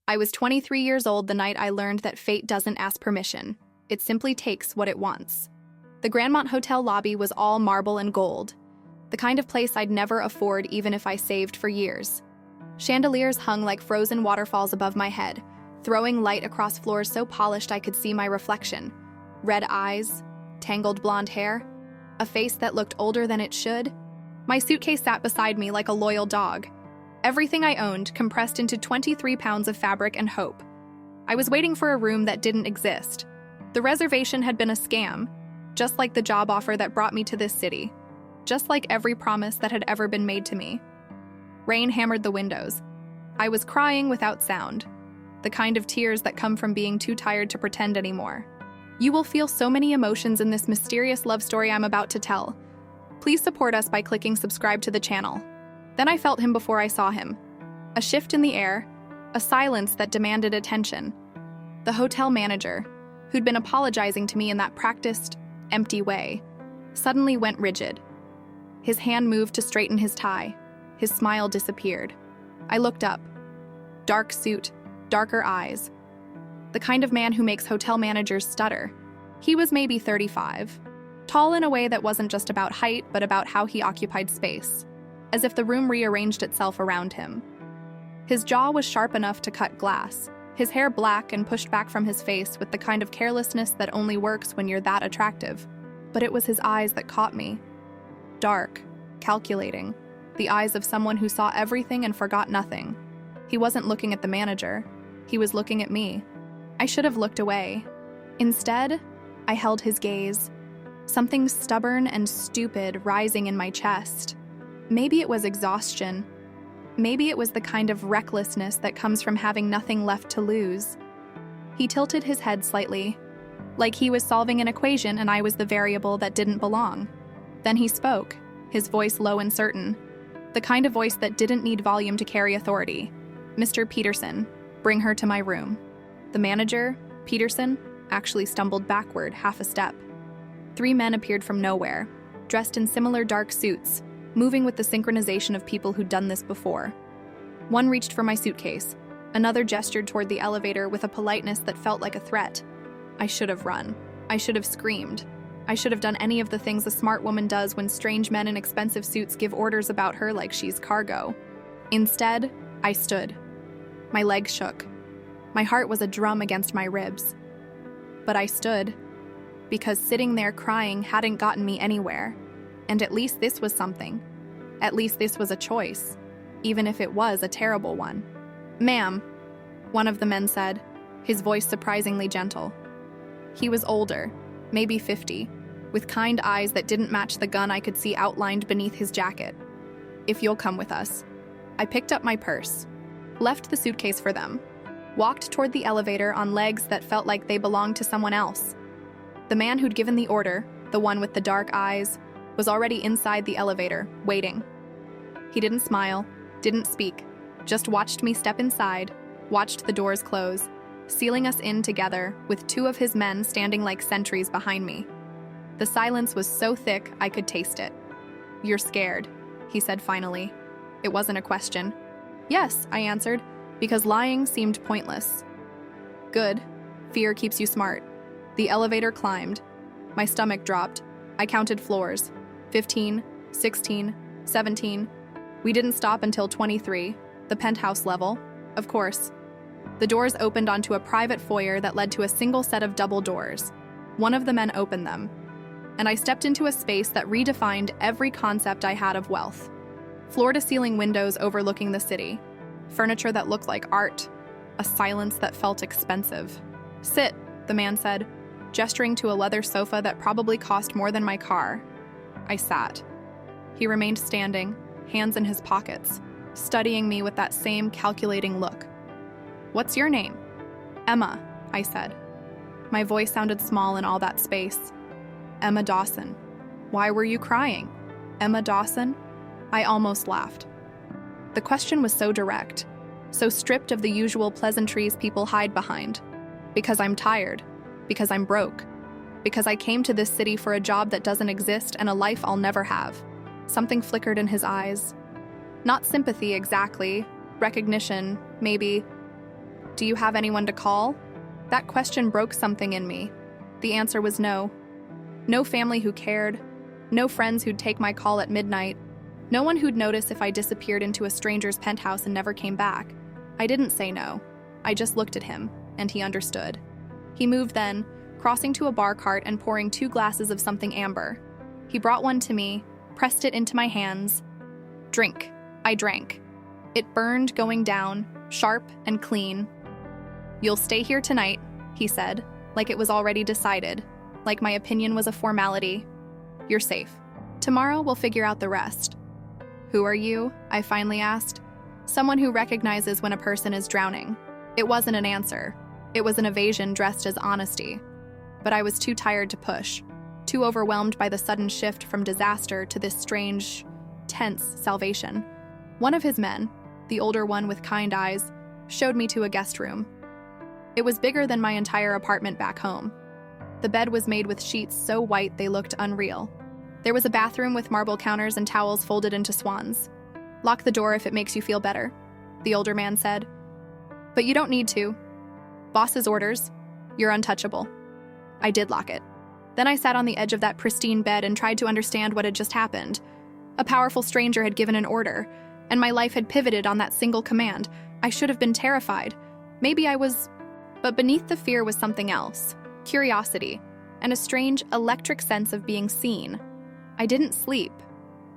I was 23 years old the night I learned that fate doesn't ask permission. It simply takes what it wants. The Grandmont Hotel lobby was all marble and gold, the kind of place I'd never afford even if I saved for years. Chandeliers hung like frozen waterfalls above my head, throwing light across floors so polished I could see my reflection. Red eyes, tangled blonde hair, a face that looked older than it should. My suitcase sat beside me like a loyal dog. Everything I owned compressed into 23 pounds of fabric and hope. I was waiting for a room that didn't exist. The reservation had been a scam, just like the job offer that brought me to this city, just like every promise that had ever been made to me. Rain hammered the windows. I was crying without sound, the kind of tears that come from being too tired to pretend anymore. You will feel so many emotions in this mysterious love story I'm about to tell. Please support us by clicking subscribe to the channel. Then I felt him before I saw him. A shift in the air, a silence that demanded attention. The hotel manager, who'd been apologizing to me in that practiced, empty way, suddenly went rigid. His hand moved to straighten his tie. His smile disappeared. I looked up. Dark suit, darker eyes. The kind of man who makes hotel managers stutter. He was maybe 35. Tall in a way that wasn't just about height, but about how he occupied space, as if the room rearranged itself around him. His jaw was sharp enough to cut glass, his hair black and pushed back from his face with the kind of carelessness that only works when you're that attractive. But it was his eyes that caught me. Dark, calculating, the eyes of someone who saw everything and forgot nothing. He wasn't looking at the manager, he was looking at me. I should have looked away. Instead, I held his gaze. Something stubborn and stupid rising in my chest. Maybe it was exhaustion. Maybe it was the kind of recklessness that comes from having nothing left to lose. He tilted his head slightly, like he was solving an equation and I was the variable that didn't belong. Then he spoke, his voice low and certain, the kind of voice that didn't need volume to carry authority. "Mr. Peterson, bring her to my room." The manager, Peterson, actually stumbled backward half a step. 3 men appeared from nowhere, dressed in similar dark suits, moving with the synchronization of people who'd done this before. One reached for my suitcase. Another gestured toward the elevator with a politeness that felt like a threat. I should have run. I should have screamed. I should have done any of the things a smart woman does when strange men in expensive suits give orders about her like she's cargo. Instead, I stood. My legs shook. My heart was a drum against my ribs. But I stood, because sitting there crying hadn't gotten me anywhere. And at least this was something. At least this was a choice, even if it was a terrible one. "Ma'am," one of the men said, his voice surprisingly gentle. He was older, maybe 50, with kind eyes that didn't match the gun I could see outlined beneath his jacket. "If you'll come with us." I picked up my purse, left the suitcase for them, walked toward the elevator on legs that felt like they belonged to someone else. The man who'd given the order, the one with the dark eyes, was already inside the elevator, waiting. He didn't smile, didn't speak, just watched me step inside, watched the doors close, sealing us in together with 2 of his men standing like sentries behind me. The silence was so thick I could taste it. "You're scared," he said finally. It wasn't a question. "Yes," I answered, because lying seemed pointless. "Good. Fear keeps you smart." The elevator climbed. My stomach dropped. I counted floors. 15, 16, 17. We didn't stop until 23, the penthouse level, of course. The doors opened onto a private foyer that led to a single set of double doors. One of the men opened them, and I stepped into a space that redefined every concept I had of wealth. Floor-to-ceiling windows overlooking the city, furniture that looked like art, a silence that felt expensive. "Sit," the man said, gesturing to a leather sofa that probably cost more than my car. I sat. He remained standing, hands in his pockets, studying me with that same calculating look. "What's your name?" "Emma," I said. My voice sounded small in all that space. "Emma Dawson." "Why were you crying?" "Emma Dawson?" I almost laughed. The question was so direct, so stripped of the usual pleasantries people hide behind. Because I'm tired. Because I'm broke. Because I came to this city for a job that doesn't exist and a life I'll never have. Something flickered in his eyes. Not sympathy exactly, recognition, maybe. Do you have anyone to call? That question broke something in me. The answer was no. No family who cared. No friends who'd take my call at midnight. No one who'd notice if I disappeared into a stranger's penthouse and never came back. I didn't say no. I just looked at him, and he understood. He moved then, crossing to a bar cart and pouring 2 glasses of something amber. He brought one to me, pressed it into my hands. Drink. I drank. It burned going down, sharp and clean. You'll stay here tonight, he said, like it was already decided, like my opinion was a formality. You're safe. Tomorrow we'll figure out the rest. Who are you? I finally asked. Someone who recognizes when a person is drowning. It wasn't an answer. It was an evasion dressed as honesty. But I was too tired to push, too overwhelmed by the sudden shift from disaster to this strange, tense salvation. One of his men, the older one with kind eyes, showed me to a guest room. It was bigger than my entire apartment back home. The bed was made with sheets so white they looked unreal. There was a bathroom with marble counters and towels folded into swans. Lock the door if it makes you feel better, the older man said. But you don't need to. Boss's orders. You're untouchable. I did lock it. Then I sat on the edge of that pristine bed and tried to understand what had just happened. A powerful stranger had given an order, and my life had pivoted on that single command. I should have been terrified. Maybe I was... But beneath the fear was something else. Curiosity, and a strange, electric sense of being seen. I didn't sleep.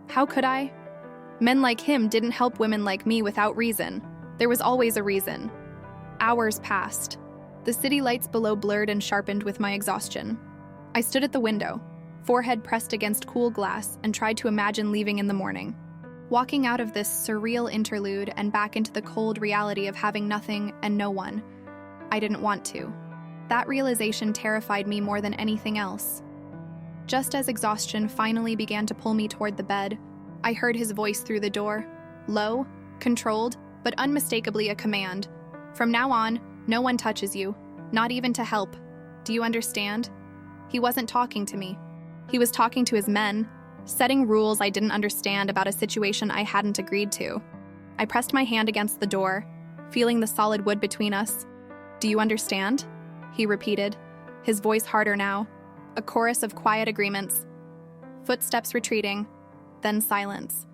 How could I? Men like him didn't help women like me without reason. There was always a reason. Hours passed. The city lights below blurred and sharpened with my exhaustion. I stood at the window, forehead pressed against cool glass, and tried to imagine leaving in the morning. Walking out of this surreal interlude and back into the cold reality of having nothing and no one. I didn't want to. That realization terrified me more than anything else. Just as exhaustion finally began to pull me toward the bed, I heard his voice through the door. Low, controlled, but unmistakably a command. From now on, no one touches you, not even to help. Do you understand? He wasn't talking to me. He was talking to his men, setting rules I didn't understand about a situation I hadn't agreed to. I pressed my hand against the door, feeling the solid wood between us. Do you understand? He repeated, his voice harder now. A chorus of quiet agreements. Footsteps retreating, then silence.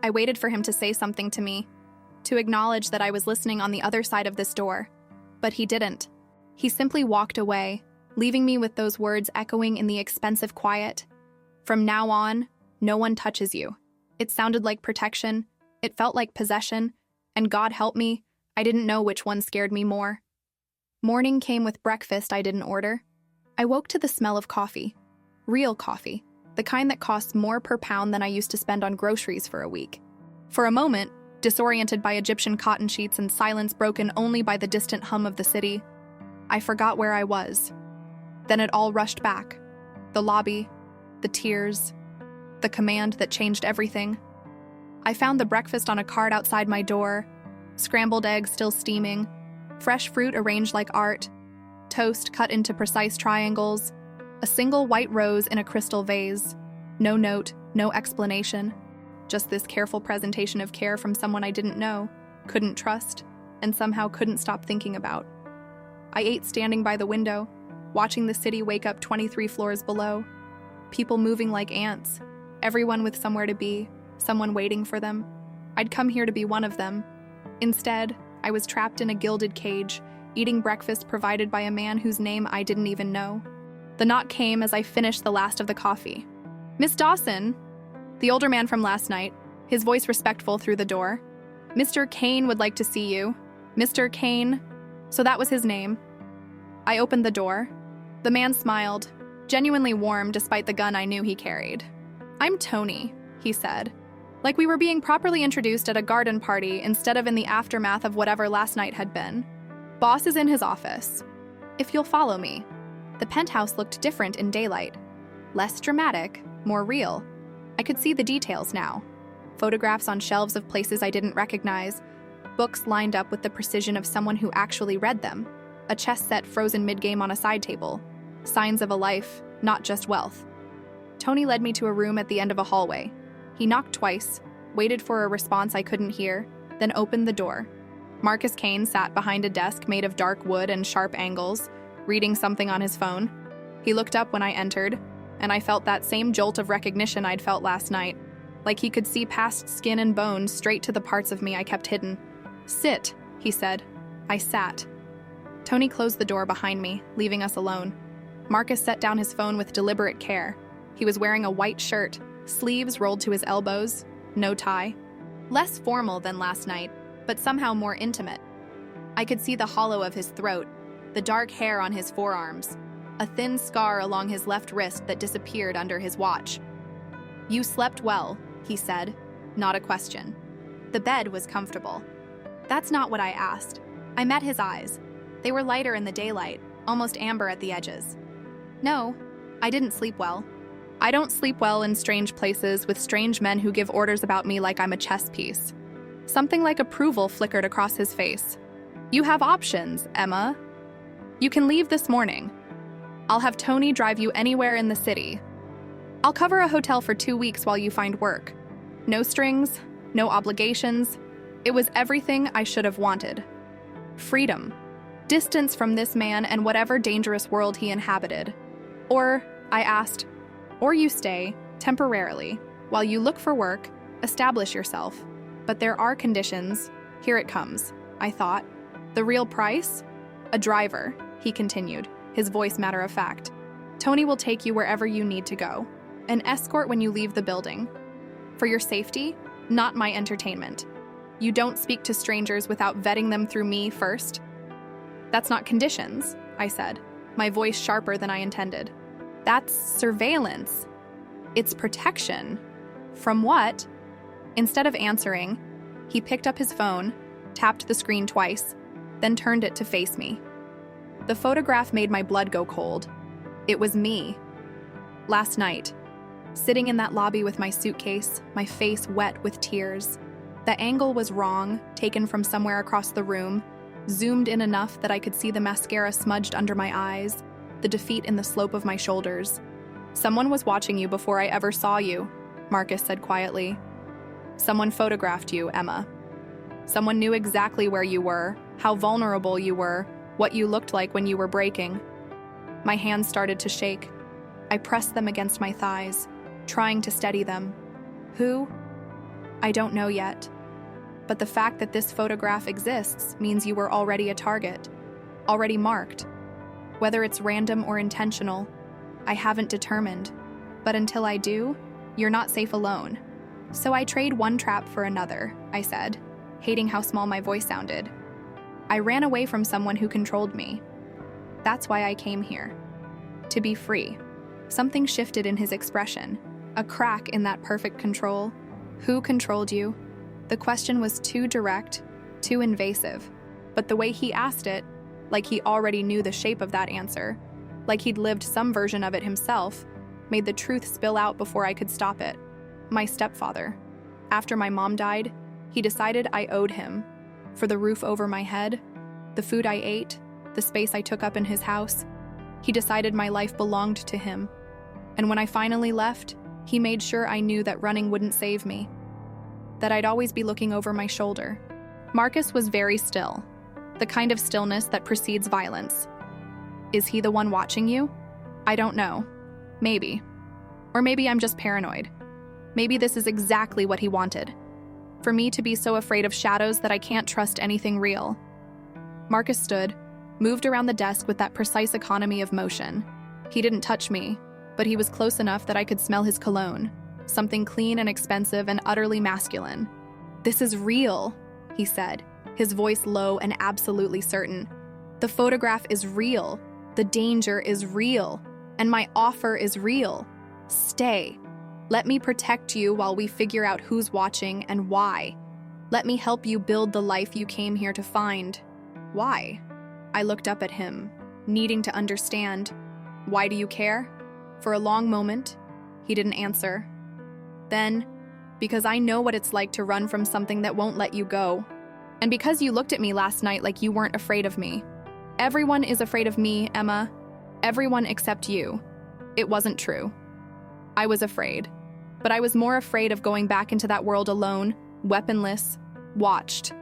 I waited for him to say something to me, to acknowledge that I was listening on the other side of this door. But he didn't. He simply walked away, leaving me with those words echoing in the expensive quiet. From now on, no one touches you. It sounded like protection, it felt like possession, and God help me, I didn't know which one scared me more. Morning came with breakfast I didn't order. I woke to the smell of coffee. Real coffee, the kind that costs more per pound than I used to spend on groceries for a week. For a moment, disoriented by Egyptian cotton sheets and silence broken only by the distant hum of the city, I forgot where I was. Then it all rushed back. The lobby, the tears, the command that changed everything. I found the breakfast on a cart outside my door, scrambled eggs still steaming, fresh fruit arranged like art, toast cut into precise triangles, a single white rose in a crystal vase. No note, no explanation. Just this careful presentation of care from someone I didn't know, couldn't trust, and somehow couldn't stop thinking about. I ate standing by the window, watching the city wake up 23 floors below. People moving like ants, everyone with somewhere to be, someone waiting for them. I'd come here to be one of them. Instead, I was trapped in a gilded cage, eating breakfast provided by a man whose name I didn't even know. The knock came as I finished the last of the coffee. "Miss Dawson!" The older man from last night, his voice respectful through the door. "Mr. Kane would like to see you. Mr. Kane." So that was his name. I opened the door. The man smiled, genuinely warm despite the gun I knew he carried. "I'm Tony," he said, like we were being properly introduced at a garden party instead of in the aftermath of whatever last night had been. "Boss is in his office. If you'll follow me." The penthouse looked different in daylight. Less dramatic, more real. I could see the details now. Photographs on shelves of places I didn't recognize, books lined up with the precision of someone who actually read them, a chess set frozen mid-game on a side table, signs of a life, not just wealth. Tony led me to a room at the end of a hallway. He knocked twice, waited for a response I couldn't hear, then opened the door. Marcus Kane sat behind a desk made of dark wood and sharp angles, reading something on his phone. He looked up when I entered, and I felt that same jolt of recognition I'd felt last night, like he could see past skin and bones straight to the parts of me I kept hidden. "Sit," he said. I sat. Tony closed the door behind me, leaving us alone. Marcus set down his phone with deliberate care. He was wearing a white shirt, sleeves rolled to his elbows, no tie. Less formal than last night, but somehow more intimate. I could see the hollow of his throat, the dark hair on his forearms, a thin scar along his left wrist that disappeared under his watch. "You slept well," he said, not a question. The bed was comfortable. That's not what I asked. I met his eyes. They were lighter in the daylight, almost amber at the edges. "No, I didn't sleep well. I don't sleep well in strange places with strange men who give orders about me like I'm a chess piece." Something like approval flickered across his face. "You have options, Emma. You can leave this morning. I'll have Tony drive you anywhere in the city. I'll cover a hotel for 2 weeks while you find work. No strings, no obligations. It was everything I should have wanted. Freedom. Distance from this man and whatever dangerous world he inhabited. Or, I asked, or you stay, temporarily, while you look for work, establish yourself. But there are conditions. Here it comes," I thought. "The real price? A driver," he continued, his voice matter-of-fact. "Tony will take you wherever you need to go. An escort when you leave the building. For your safety, not my entertainment. You don't speak to strangers without vetting them through me first." "That's not conditions," I said, my voice sharper than I intended. "That's surveillance. It's protection." "From what?" Instead of answering, he picked up his phone, tapped the screen twice, then turned it to face me. The photograph made my blood go cold. It was me. Last night, sitting in that lobby with my suitcase, my face wet with tears. The angle was wrong, taken from somewhere across the room, zoomed in enough that I could see the mascara smudged under my eyes, the defeat in the slope of my shoulders. "Someone was watching you before I ever saw you," Marcus said quietly. "Someone photographed you, Emma. Someone knew exactly where you were, how vulnerable you were, what you looked like when you were breaking." My hands started to shake. I pressed them against my thighs, trying to steady them. "Who? I don't know yet. But the fact that this photograph exists means you were already a target, already marked. Whether it's random or intentional, I haven't determined. But until I do, you're not safe alone. So I trade one trap for another," I said, hating how small my voice sounded. "I ran away from someone who controlled me. That's why I came here. To be free." Something shifted in his expression, a crack in that perfect control. Who controlled you? The question was too direct, too invasive. But the way he asked it, like he already knew the shape of that answer, like he'd lived some version of it himself, made the truth spill out before I could stop it. My stepfather. After my mom died, he decided I owed him. For the roof over my head, the food I ate, the space I took up in his house. He decided my life belonged to him. And when I finally left, he made sure I knew that running wouldn't save me, that I'd always be looking over my shoulder. Marcus was very still, the kind of stillness that precedes violence. Is he the one watching you? I don't know. Maybe. Or maybe I'm just paranoid. Maybe this is exactly what he wanted. For me to be so afraid of shadows that I can't trust anything real. Marcus stood, moved around the desk with that precise economy of motion. He didn't touch me, but he was close enough that I could smell his cologne, something clean and expensive and utterly masculine. "This is real," he said, his voice low and absolutely certain. "The photograph is real, the danger is real, and my offer is real. Stay. Let me protect you while we figure out who's watching and why. Let me help you build the life you came here to find." "Why?" I looked up at him, needing to understand. "Why do you care?" For a long moment, he didn't answer. Then, "Because I know what it's like to run from something that won't let you go. And because you looked at me last night like you weren't afraid of me. Everyone is afraid of me, Emma. Everyone except you." It wasn't true. I was afraid. But I was more afraid of going back into that world alone, weaponless, watched.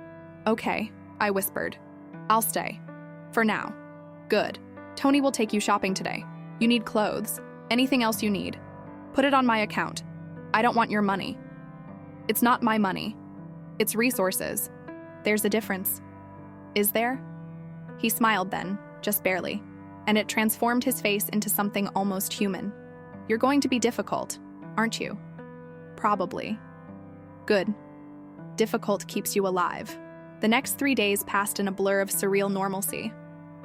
"Okay," I whispered. I'll stay. For now. Good. Tony will take you shopping today. You need clothes. Anything else you need. Put it on my account. I don't want your money. It's not my money. It's resources. There's a difference. Is there? He smiled then, just barely, and it transformed his face into something almost human. You're going to be difficult, aren't you? Probably. Good. Difficult keeps you alive. The next 3 days passed in a blur of surreal normalcy.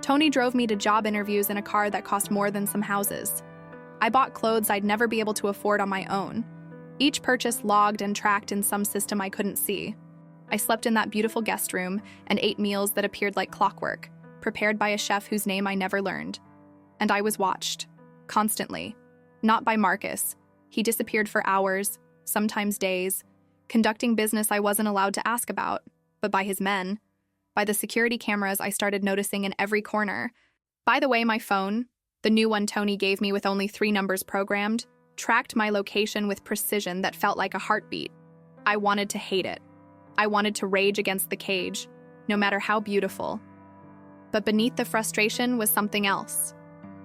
Tony drove me to job interviews in a car that cost more than some houses. I bought clothes I'd never be able to afford on my own. Each purchase logged and tracked in some system I couldn't see. I slept in that beautiful guest room and ate meals that appeared like clockwork, prepared by a chef whose name I never learned. And I was watched. Constantly. Not by Marcus. He disappeared for hours, sometimes days, conducting business I wasn't allowed to ask about, but by his men. By the security cameras I started noticing in every corner. By the way, my phone, the new one Tony gave me with only 3 numbers programmed, tracked my location with precision that felt like a heartbeat. I wanted to hate it. I wanted to rage against the cage, no matter how beautiful. But beneath the frustration was something else.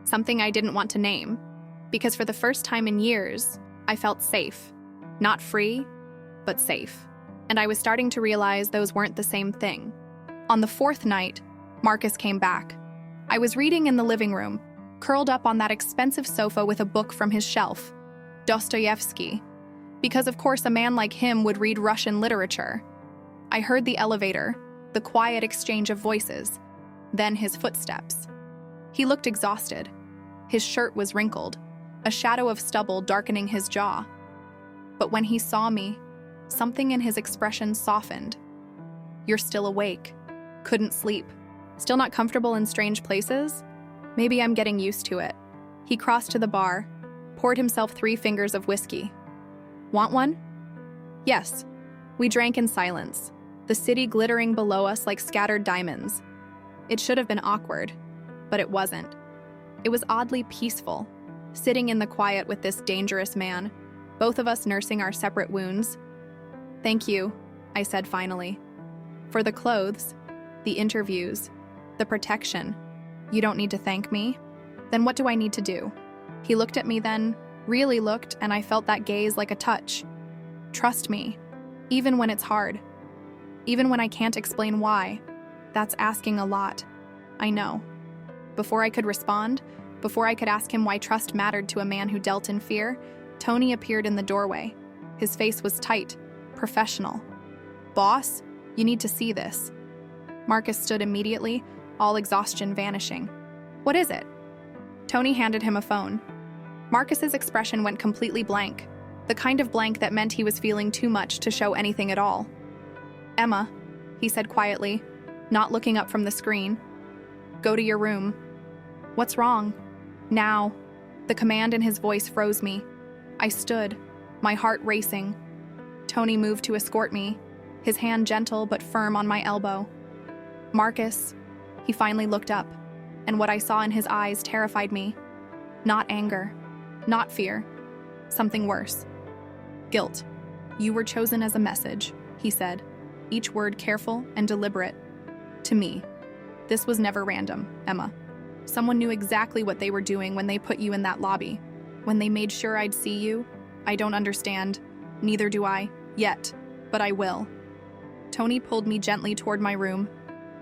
Something I didn't want to name. Because for the first time in years, I felt safe. Not free, but safe. And I was starting to realize those weren't the same thing. On the 4th night, Marcus came back. I was reading in the living room, curled up on that expensive sofa with a book from his shelf, Dostoevsky, because of course a man like him would read Russian literature. I heard the elevator, the quiet exchange of voices, then his footsteps. He looked exhausted. His shirt was wrinkled, a shadow of stubble darkening his jaw. But when he saw me, something in his expression softened. You're still awake. Couldn't sleep. Still not comfortable in strange places? Maybe I'm getting used to it. He crossed to the bar, poured himself 3 fingers of whiskey. Want one? Yes. We drank in silence, the city glittering below us like scattered diamonds. It should have been awkward, but it wasn't. It was oddly peaceful, sitting in the quiet with this dangerous man, both of us nursing our separate wounds. Thank you, I said finally. For the clothes, the interviews, the protection. You don't need to thank me. Then what do I need to do? He looked at me then, really looked, and I felt that gaze like a touch. Trust me, even when it's hard. Even when I can't explain why. That's asking a lot. I know. Before I could respond, before I could ask him why trust mattered to a man who dealt in fear, Tony appeared in the doorway. His face was tight, professional. Boss, you need to see this. Marcus stood immediately, all exhaustion vanishing. What is it? Tony handed him a phone. Marcus's expression went completely blank, the kind of blank that meant he was feeling too much to show anything at all. Emma, he said quietly, not looking up from the screen. Go to your room. What's wrong? Now. The command in his voice froze me. I stood, my heart racing. Tony moved to escort me, his hand gentle but firm on my elbow. Marcus, he finally looked up, and what I saw in his eyes terrified me. Not anger, not fear, something worse. Guilt. You were chosen as a message, he said, each word careful and deliberate. To me. This was never random, Emma. Someone knew exactly what they were doing when they put you in that lobby. When they made sure I'd see you. I don't understand. Neither do I, yet, but I will. Tony pulled me gently toward my room.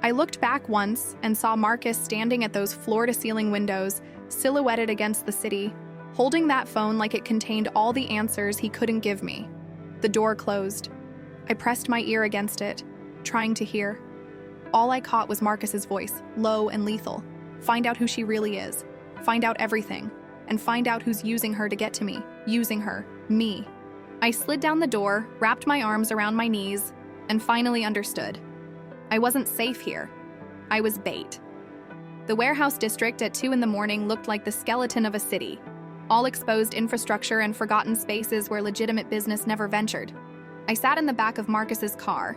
I looked back once and saw Marcus standing at those floor-to-ceiling windows, silhouetted against the city, holding that phone like it contained all the answers he couldn't give me. The door closed. I pressed my ear against it, trying to hear. All I caught was Marcus's voice, low and lethal. Find out who she really is. Find out everything. And find out who's using her to get to me. Using her. Me. I slid down the door, wrapped my arms around my knees, and finally understood. I wasn't safe here. I was bait. The warehouse district at 2 a.m. looked like the skeleton of a city. All exposed infrastructure and forgotten spaces where legitimate business never ventured. I sat in the back of Marcus's car,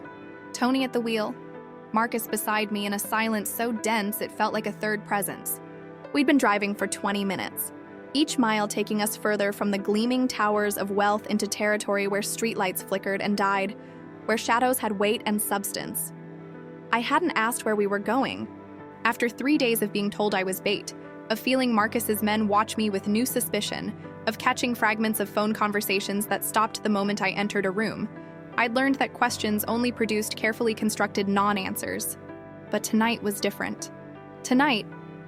Tony at the wheel, Marcus beside me in a silence so dense it felt like a third presence. We'd been driving for 20 minutes, each mile taking us further from the gleaming towers of wealth into territory where streetlights flickered and died, where shadows had weight and substance. I hadn't asked where we were going. After 3 days of being told I was bait, of feeling Marcus's men watch me with new suspicion, of catching fragments of phone conversations that stopped the moment I entered a room, I'd learned that questions only produced carefully constructed non-answers. But tonight was different. Tonight,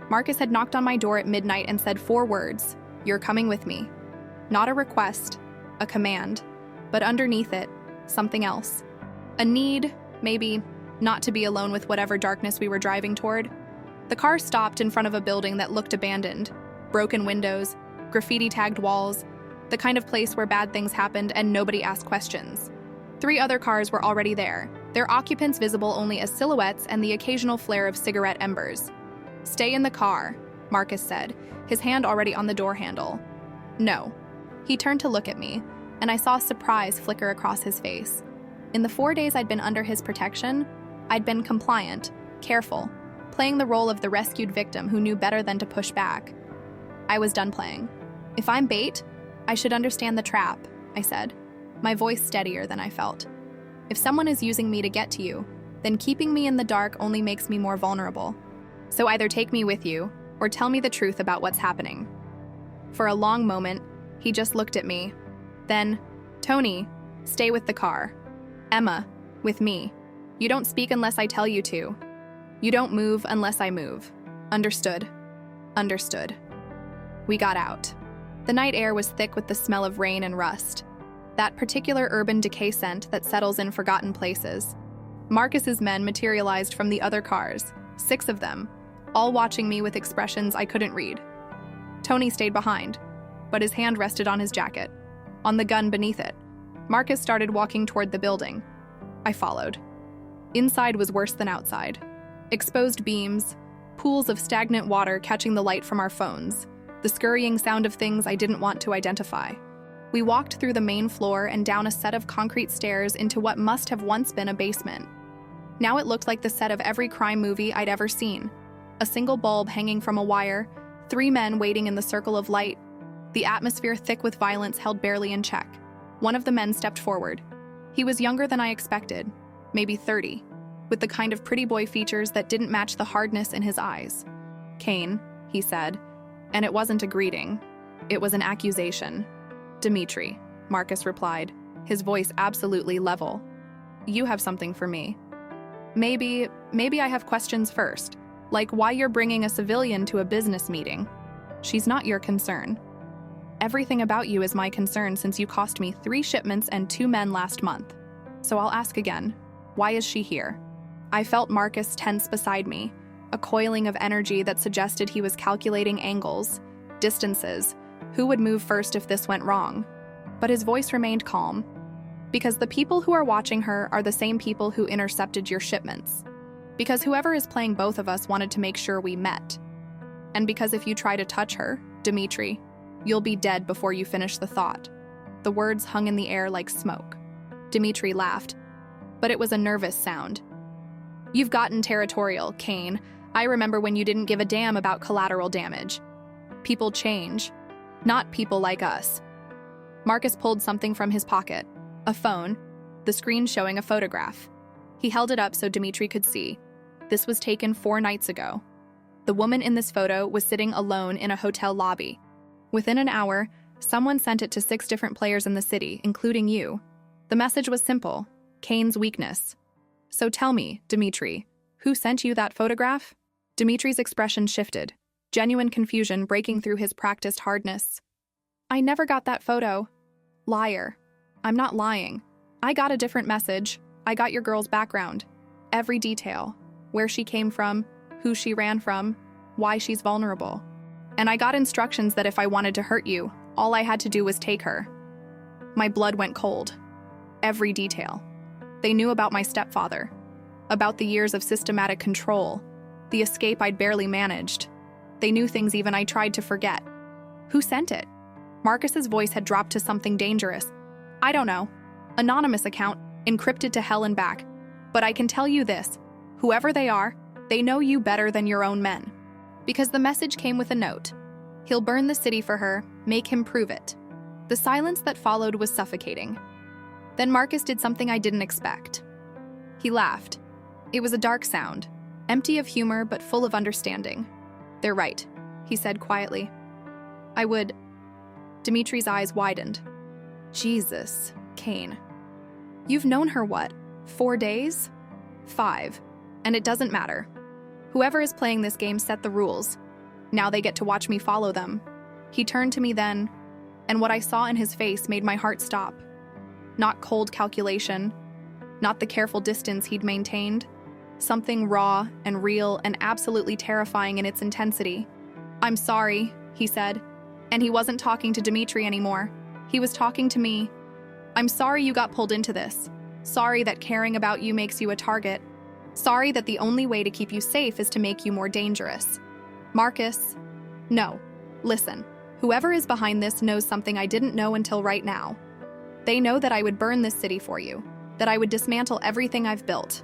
Marcus had knocked on my door at midnight and said 4 words, "You're coming with me." Not a request, a command, but underneath it, something else. A need, maybe, not to be alone with whatever darkness we were driving toward. The car stopped in front of a building that looked abandoned. Broken windows, graffiti-tagged walls, the kind of place where bad things happened and nobody asked questions. 3 other cars were already there, their occupants visible only as silhouettes and the occasional flare of cigarette embers. "Stay in the car," Marcus said, his hand already on the door handle. "No." He turned to look at me, and I saw surprise flicker across his face. In the 4 days I'd been under his protection, I'd been compliant, careful, playing the role of the rescued victim who knew better than to push back. I was done playing. "If I'm bait, I should understand the trap," I said, my voice steadier than I felt. "If someone is using me to get to you, then keeping me in the dark only makes me more vulnerable. So either take me with you, or tell me the truth about what's happening." For a long moment, he just looked at me. Then, "Tony, stay with the car. Emma, with me. You don't speak unless I tell you to. You don't move unless I move. Understood?" "Understood." We got out. The night air was thick with the smell of rain and rust, that particular urban decay scent that settles in forgotten places. Marcus's men materialized from the other cars, 6 of them, all watching me with expressions I couldn't read. Tony stayed behind, but his hand rested on his jacket, on the gun beneath it. Marcus started walking toward the building. I followed. Inside was worse than outside. Exposed beams, pools of stagnant water catching the light from our phones, the scurrying sound of things I didn't want to identify. We walked through the main floor and down a set of concrete stairs into what must have once been a basement. Now it looked like the set of every crime movie I'd ever seen. A single bulb hanging from a wire, 3 men waiting in the circle of light, the atmosphere thick with violence held barely in check. One of the men stepped forward. He was younger than I expected, maybe 30, with the kind of pretty boy features that didn't match the hardness in his eyes. "Kane," he said, and it wasn't a greeting. It was an accusation. "Dimitri," Marcus replied, his voice absolutely level. "You have something for me. Maybe I have questions first, like why you're bringing a civilian to a business meeting. She's not your concern. Everything about you is my concern since you cost me 3 shipments and 2 men last month. So I'll ask again, why is she here?" I felt Marcus tense beside me, a coiling of energy that suggested he was calculating angles, distances, who would move first if this went wrong. But his voice remained calm. "Because the people who are watching her are the same people who intercepted your shipments. Because whoever is playing both of us wanted to make sure we met. And because if you try to touch her, Dimitri, you'll be dead before you finish the thought." The words hung in the air like smoke. Dimitri laughed, but it was a nervous sound. "You've gotten territorial, Kane. I remember when you didn't give a damn about collateral damage. People change. Not people like us." Marcus pulled something from his pocket, a phone, the screen showing a photograph. He held it up so Dimitri could see. This was taken 4 nights ago. The woman in this photo was sitting alone in a hotel lobby. Within an hour, someone sent it to 6 different players in the city, including you. The message was simple: Kane's weakness. "So tell me, Dimitri, who sent you that photograph?" Dimitri's expression shifted, genuine confusion breaking through his practiced hardness. "I never got that photo." "Liar. I'm not lying. I got a different message. I got your girl's background. Every detail. Where she came from, who she ran from, why she's vulnerable. And I got instructions that if I wanted to hurt you, all I had to do was take her." My blood went cold. Every detail. They knew about my stepfather, about the years of systematic control, the escape I'd barely managed. They knew things even I tried to forget. "Who sent it?" Marcus's voice had dropped to something dangerous. "I don't know. Anonymous account, encrypted to hell and back. But I can tell you this, whoever they are, they know you better than your own men. Because the message came with a note. He'll burn the city for her, make him prove it." The silence that followed was suffocating. Then Marcus did something I didn't expect. He laughed. It was a dark sound, empty of humor but full of understanding. "They're right," he said quietly. "I would." Dimitri's eyes widened. "Jesus, Kane. You've known her what, 4 days? 5. And it doesn't matter. Whoever is playing this game set the rules. Now they get to watch me follow them." He turned to me then, and what I saw in his face made my heart stop. Not cold calculation, not the careful distance he'd maintained, something raw and real and absolutely terrifying in its intensity. "I'm sorry," he said, and he wasn't talking to Dimitri anymore. He was talking to me. "I'm sorry you got pulled into this. Sorry that caring about you makes you a target. Sorry that the only way to keep you safe is to make you more dangerous. Marcus, no. Listen, whoever is behind this knows something I didn't know until right now. They know that I would burn this city for you, that I would dismantle everything I've built.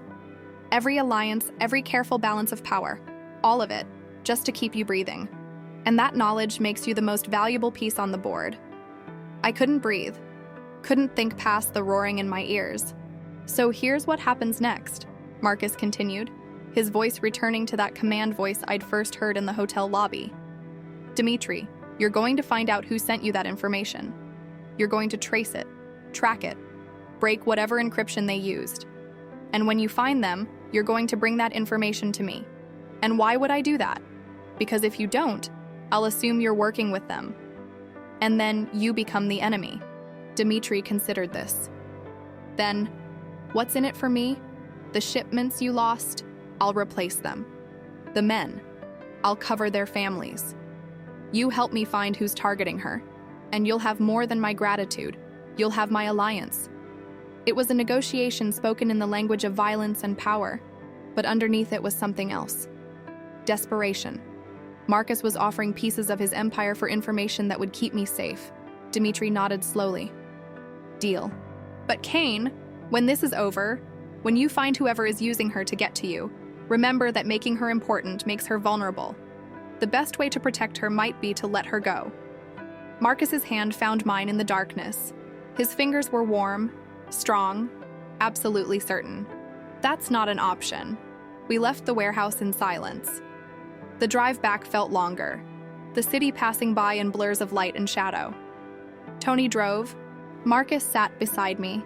Every alliance, every careful balance of power, all of it, just to keep you breathing. And that knowledge makes you the most valuable piece on the board." I couldn't breathe, couldn't think past the roaring in my ears. "So here's what happens next," Marcus continued, his voice returning to that command voice I'd first heard in the hotel lobby. "Dimitri, you're going to find out who sent you that information. You're going to trace it, track it, break whatever encryption they used. And when you find them, you're going to bring that information to me. And why would I do that? Because if you don't, I'll assume you're working with them. And then you become the enemy." Dimitri considered this. "Then, what's in it for me? The shipments you lost, I'll replace them. The men, I'll cover their families. You help me find who's targeting her, and you'll have more than my gratitude. You'll have my alliance." It was a negotiation spoken in the language of violence and power, but underneath it was something else. Desperation. Marcus was offering pieces of his empire for information that would keep me safe. Dimitri nodded slowly. "Deal. But Kane, when this is over, when you find whoever is using her to get to you, remember that making her important makes her vulnerable. The best way to protect her might be to let her go." Marcus's hand found mine in the darkness. His fingers were warm, strong, absolutely certain. "That's not an option." We left the warehouse in silence. The drive back felt longer, the city passing by in blurs of light and shadow. Tony drove. Marcus sat beside me,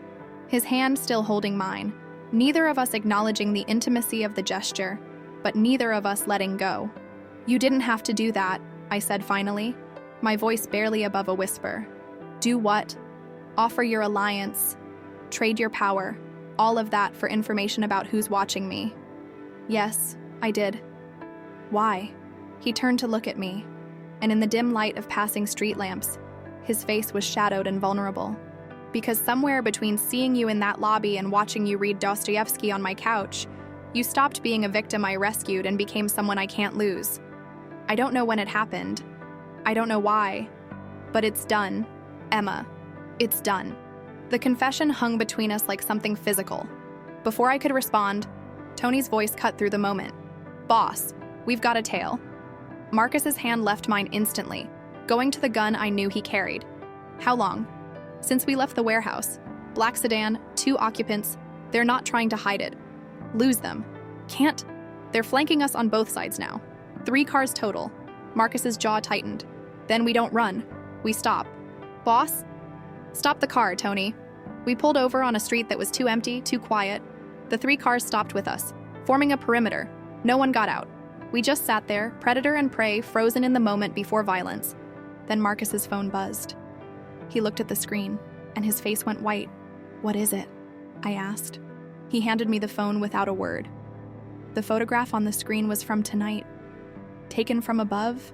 his hand still holding mine, neither of us acknowledging the intimacy of the gesture, but neither of us letting go. "You didn't have to do that," I said finally, my voice barely above a whisper. "Do what? Offer your alliance, trade your power, all of that for information about who's watching me." "Yes, I did." "Why?" He turned to look at me, and in the dim light of passing street lamps, his face was shadowed and vulnerable. "Because somewhere between seeing you in that lobby and watching you read Dostoevsky on my couch, you stopped being a victim I rescued and became someone I can't lose. I don't know when it happened. I don't know why. But it's done, Emma. It's done." The confession hung between us like something physical. Before I could respond, Tony's voice cut through the moment. "Boss, we've got a tail." Marcus's hand left mine instantly, going to the gun I knew he carried. "How long?" "Since we left the warehouse. Black sedan, 2 occupants. They're not trying to hide it. Lose them. Can't. They're flanking us on both sides now. 3 cars total." Marcus's jaw tightened. "Then we don't run. We stop." "Boss?" "Stop the car, Tony." We pulled over on a street that was too empty, too quiet. The 3 cars stopped with us, forming a perimeter. No one got out. We just sat there, predator and prey, frozen in the moment before violence. Then Marcus's phone buzzed. He looked at the screen, and his face went white. "What is it?" I asked. He handed me the phone without a word. The photograph on the screen was from tonight. Taken from above,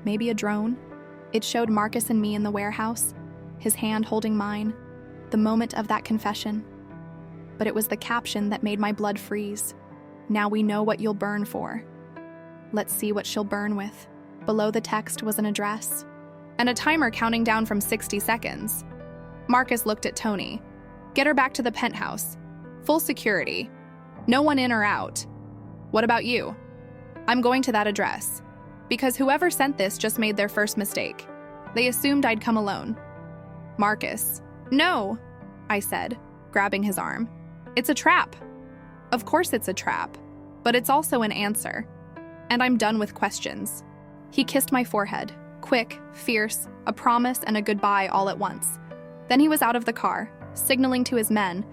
maybe a drone. It showed Marcus and me in the warehouse, his hand holding mine, the moment of that confession. But it was the caption that made my blood freeze. "Now we know what you'll burn for." Let's see what she'll burn with. Below the text was an address, and a timer counting down from 60 seconds. Marcus looked at Tony. "Get her back to the penthouse. Full security. No one in or out. What about you?" "I'm going to that address. Because whoever sent this just made their first mistake. They assumed I'd come alone." "Marcus." "No," I said, grabbing his arm. "It's a trap." Of course it's a trap, but it's also an answer. And I'm done with questions. He kissed my forehead, quick, fierce, a promise and a goodbye all at once. Then he was out of the car, signaling to his men,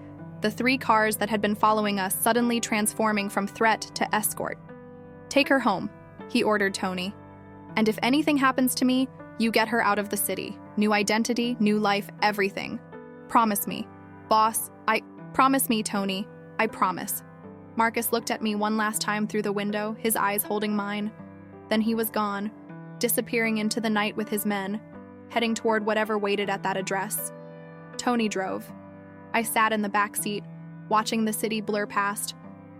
the 3 cars that had been following us suddenly transforming from threat to escort. "Take her home," he ordered Tony. "And if anything happens to me, you get her out of the city. New identity, new life, everything. Promise me. Boss, promise me, Tony. I promise." Marcus looked at me one last time through the window, his eyes holding mine. Then he was gone, disappearing into the night with his men, heading toward whatever waited at that address. Tony drove. I sat in the back seat, watching the city blur past,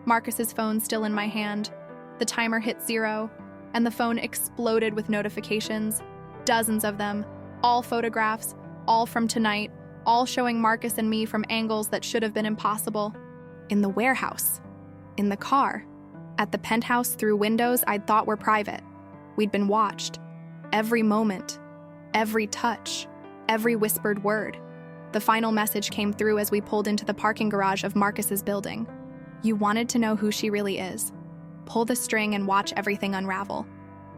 Marcus's phone still in my hand. The timer hit 0, and the phone exploded with notifications, dozens of them, all photographs, all from tonight, all showing Marcus and me from angles that should have been impossible. In the warehouse, in the car, at the penthouse through windows I'd thought were private. We'd been watched. Every moment, every touch, every whispered word. The final message came through as we pulled into the parking garage of Marcus's building. "You wanted to know who she really is. Pull the string and watch everything unravel.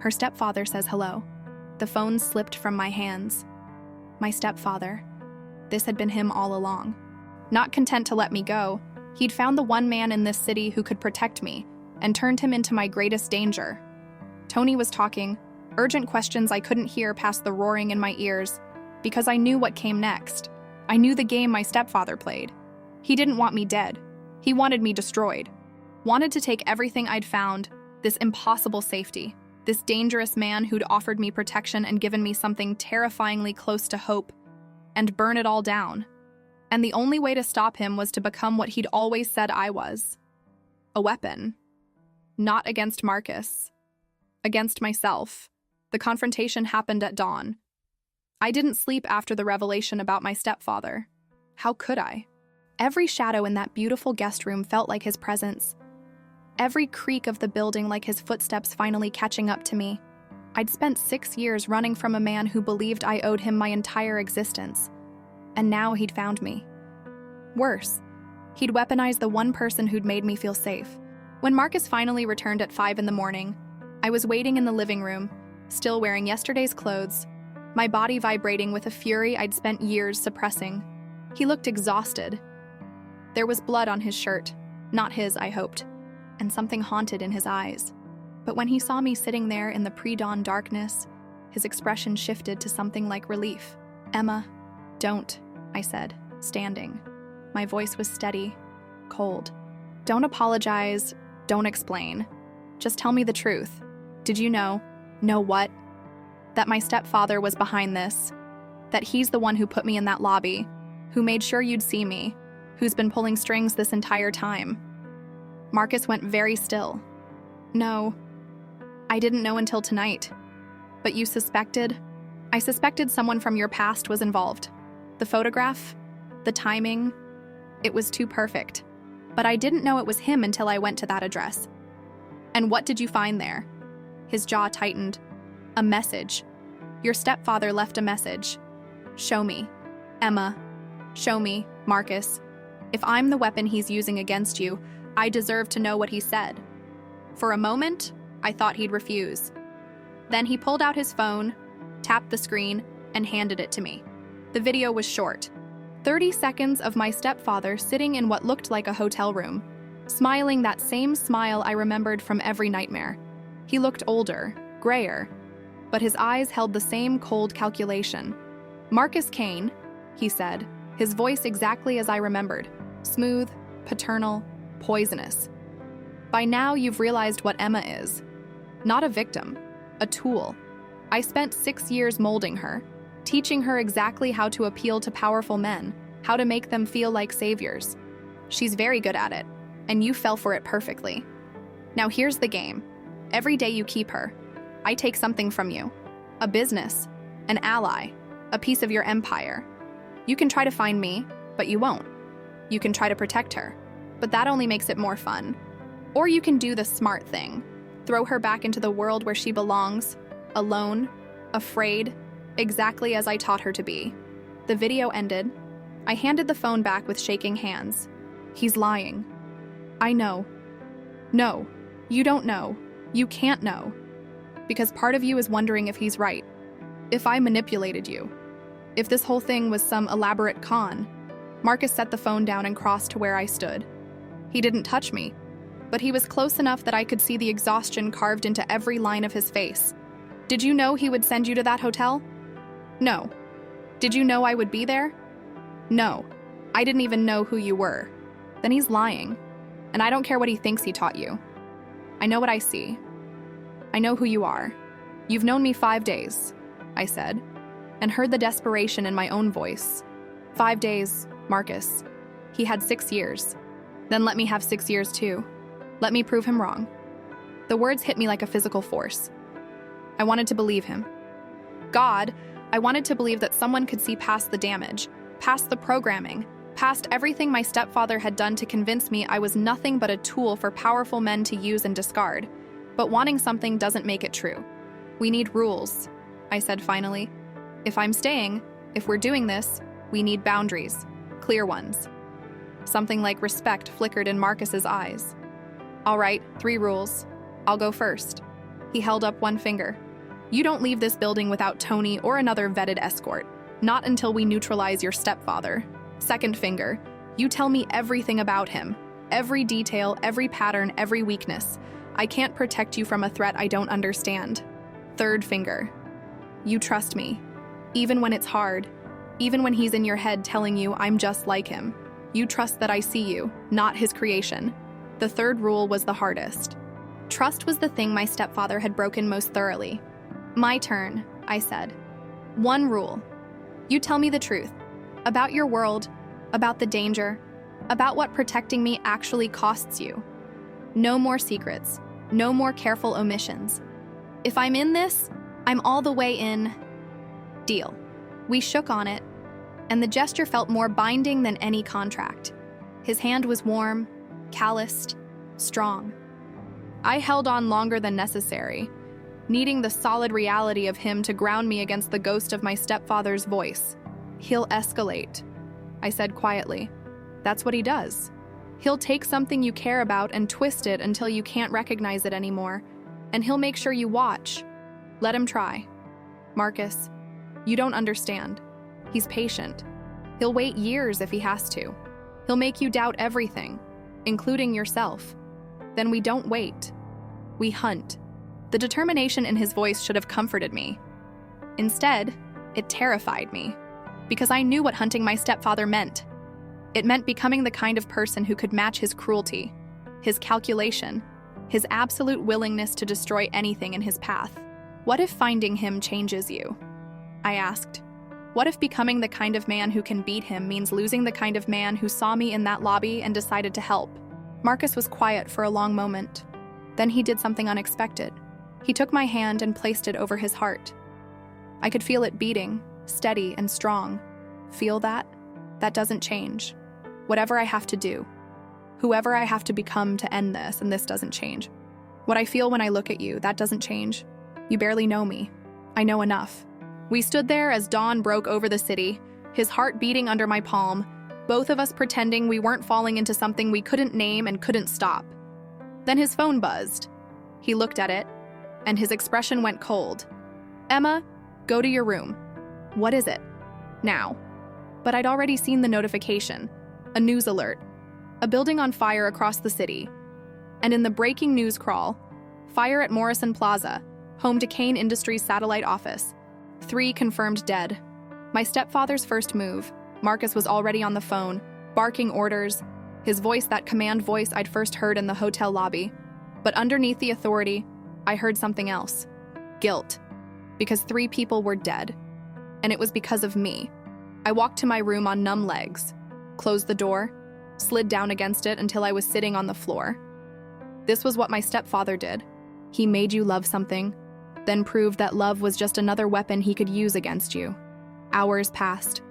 Her stepfather says hello." The phone slipped from my hands. My stepfather. This had been him all along. Not content to let me go, he'd found the one man in this city who could protect me and turned him into my greatest danger. Tony was talking, urgent questions I couldn't hear past the roaring in my ears, because I knew what came next. I knew the game my stepfather played. He didn't want me dead. He wanted me destroyed. Wanted to take everything I'd found, this impossible safety, this dangerous man who'd offered me protection and given me something terrifyingly close to hope, and burn it all down. And the only way to stop him was to become what he'd always said I was. A weapon. Not against Marcus. Against myself. The confrontation happened at dawn. I didn't sleep after the revelation about my stepfather. How could I? Every shadow in that beautiful guest room felt like his presence. Every creak of the building like his footsteps finally catching up to me. I'd spent 6 years running from a man who believed I owed him my entire existence. And now he'd found me. Worse, he'd weaponized the one person who'd made me feel safe. When Marcus finally returned at 5 in the morning, I was waiting in the living room, still wearing yesterday's clothes, my body vibrating with a fury I'd spent years suppressing. He looked exhausted. There was blood on his shirt, not his, I hoped, and something haunted in his eyes. But when he saw me sitting there in the pre-dawn darkness, his expression shifted to something like relief. "Emma, don't," I said, standing. My voice was steady, cold. "Don't apologize, don't explain. Just tell me the truth. Did you know what? That my stepfather was behind this. That he's the one who put me in that lobby, who made sure you'd see me, who's been pulling strings this entire time." Marcus went very still. "No, I didn't know until tonight. But you suspected?" "I suspected someone from your past was involved. The photograph, the timing, it was too perfect. But I didn't know it was him until I went to that address." "And what did you find there?" His jaw tightened. "A message. Your stepfather left a message. Show me. Emma. Show me, Marcus. If I'm the weapon he's using against you, I deserve to know what he said." For a moment, I thought he'd refuse. Then he pulled out his phone, tapped the screen, and handed it to me. The video was short. 30 seconds of my stepfather sitting in what looked like a hotel room, smiling that same smile I remembered from every nightmare. He looked older, grayer, but his eyes held the same cold calculation. "Marcus Kane," he said, his voice exactly as I remembered, smooth, paternal, poisonous. "By now you've realized what Emma is. Not a victim, a tool. I spent 6 years molding her, teaching her exactly how to appeal to powerful men, how to make them feel like saviors. She's very good at it, and you fell for it perfectly. Now here's the game. Every day you keep her, I take something from you. A business, an ally, a piece of your empire. You can try to find me, but you won't. You can try to protect her, but that only makes it more fun. Or you can do the smart thing. Throw her back into the world where she belongs, alone, afraid, exactly as I taught her to be." The video ended. I handed the phone back with shaking hands. "He's lying. I know. No, you don't know. You can't know. Because part of you is wondering if he's right. If I manipulated you. If this whole thing was some elaborate con. Marcus set the phone down and crossed to where I stood. He didn't touch me, but he was close enough that I could see the exhaustion carved into every line of his face. Did you know he would send you to that hotel? No. Did you know I would be there? No. I didn't even know who you were. Then he's lying. And I don't care what he thinks he taught you. I know what I see. I know who you are. You've known me 5 days, I said, and heard the desperation in my own voice. 5 days, Marcus. He had 6 years. Then let me have 6 years too. Let me prove him wrong. The words hit me like a physical force. I wanted to believe him. God, I wanted to believe that someone could see past the damage, past the programming, past everything my stepfather had done to convince me I was nothing but a tool for powerful men to use and discard. But wanting something doesn't make it true. We need rules, I said finally. If I'm staying, if we're doing this, we need boundaries, clear ones. Something like respect flickered in Marcus's eyes. All right, 3 rules. I'll go first. He held up one finger. You don't leave this building without Tony or another vetted escort. Not until we neutralize your stepfather. Second finger. You tell me everything about him. Every detail, every pattern, every weakness. I can't protect you from a threat I don't understand. Third finger. You trust me. Even when it's hard. Even when he's in your head telling you I'm just like him. You trust that I see you, not his creation. The third rule was the hardest. Trust was the thing my stepfather had broken most thoroughly. My turn, I said. 1 rule. You tell me the truth. About your world, about the danger, about what protecting me actually costs you. No more secrets, no more careful omissions. If I'm in this, I'm all the way in. Deal. We shook on it, and the gesture felt more binding than any contract. His hand was warm, calloused, strong. I held on longer than necessary, needing the solid reality of him to ground me against the ghost of my stepfather's voice. He'll escalate, I said quietly. That's what he does. He'll take something you care about and twist it until you can't recognize it anymore, and he'll make sure you watch. Let him try. Marcus, you don't understand. He's patient. He'll wait years if he has to. He'll make you doubt everything, including yourself. Then we don't wait. We hunt. The determination in his voice should have comforted me. Instead, it terrified me, because I knew what hunting my stepfather meant. It meant becoming the kind of person who could match his cruelty, his calculation, his absolute willingness to destroy anything in his path. What if finding him changes you? I asked. What if becoming the kind of man who can beat him means losing the kind of man who saw me in that lobby and decided to help? Marcus was quiet for a long moment. Then he did something unexpected. He took my hand and placed it over his heart. I could feel it beating, steady and strong. Feel that? That doesn't change. Whatever I have to do, whoever I have to become to end this, and this doesn't change. What I feel when I look at you, that doesn't change. You barely know me. I know enough. We stood there as dawn broke over the city, his heart beating under my palm, both of us pretending we weren't falling into something we couldn't name and couldn't stop. Then his phone buzzed. He looked at it, and his expression went cold. Emma, go to your room. What is it? Now. But I'd already seen the notification, a news alert, a building on fire across the city. And in the breaking news crawl, fire at Morrison Plaza, home to Kane Industries' satellite office. 3 confirmed dead. My stepfather's first move, Marcus was already on the phone, barking orders, his voice that command voice I'd first heard in the hotel lobby. But underneath the authority, I heard something else. Guilt. Because 3 people were dead. And it was because of me. I walked to my room on numb legs, closed the door, slid down against it until I was sitting on the floor. This was what my stepfather did. He made you love something, then proved that love was just another weapon he could use against you. Hours passed.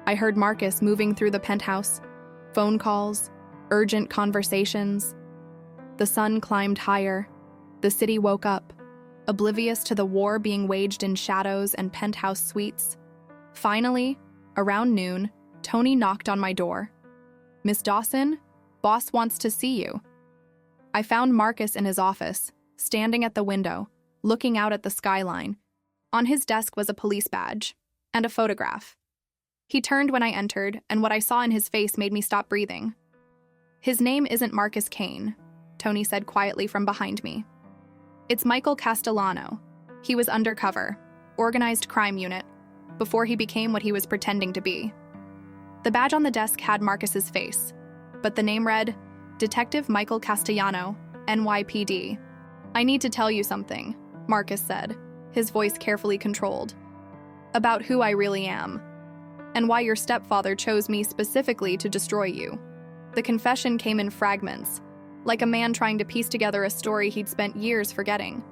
I heard Marcus moving through the penthouse, phone calls, urgent conversations. The sun climbed higher. The city woke up, oblivious to the war being waged in shadows and penthouse suites. Finally, around noon, Tony knocked on my door. Miss Dawson, "Boss wants to see you." I found Marcus in his office, standing at the window, looking out at the skyline. On his desk was a police badge and a photograph. He turned when I entered, and what I saw in his face made me stop breathing. "His name isn't Marcus Kane," Tony said quietly from behind me. "It's Michael Castellano. He was undercover, organized crime unit, before he became what he was pretending to be." The badge on the desk had Marcus's face, but the name read, Detective Michael Castellano, NYPD. "I need to tell you something," Marcus said, his voice carefully controlled, "about who I really am, and why your stepfather chose me specifically to destroy you." The confession came in fragments, like a man trying to piece together a story he'd spent years forgetting.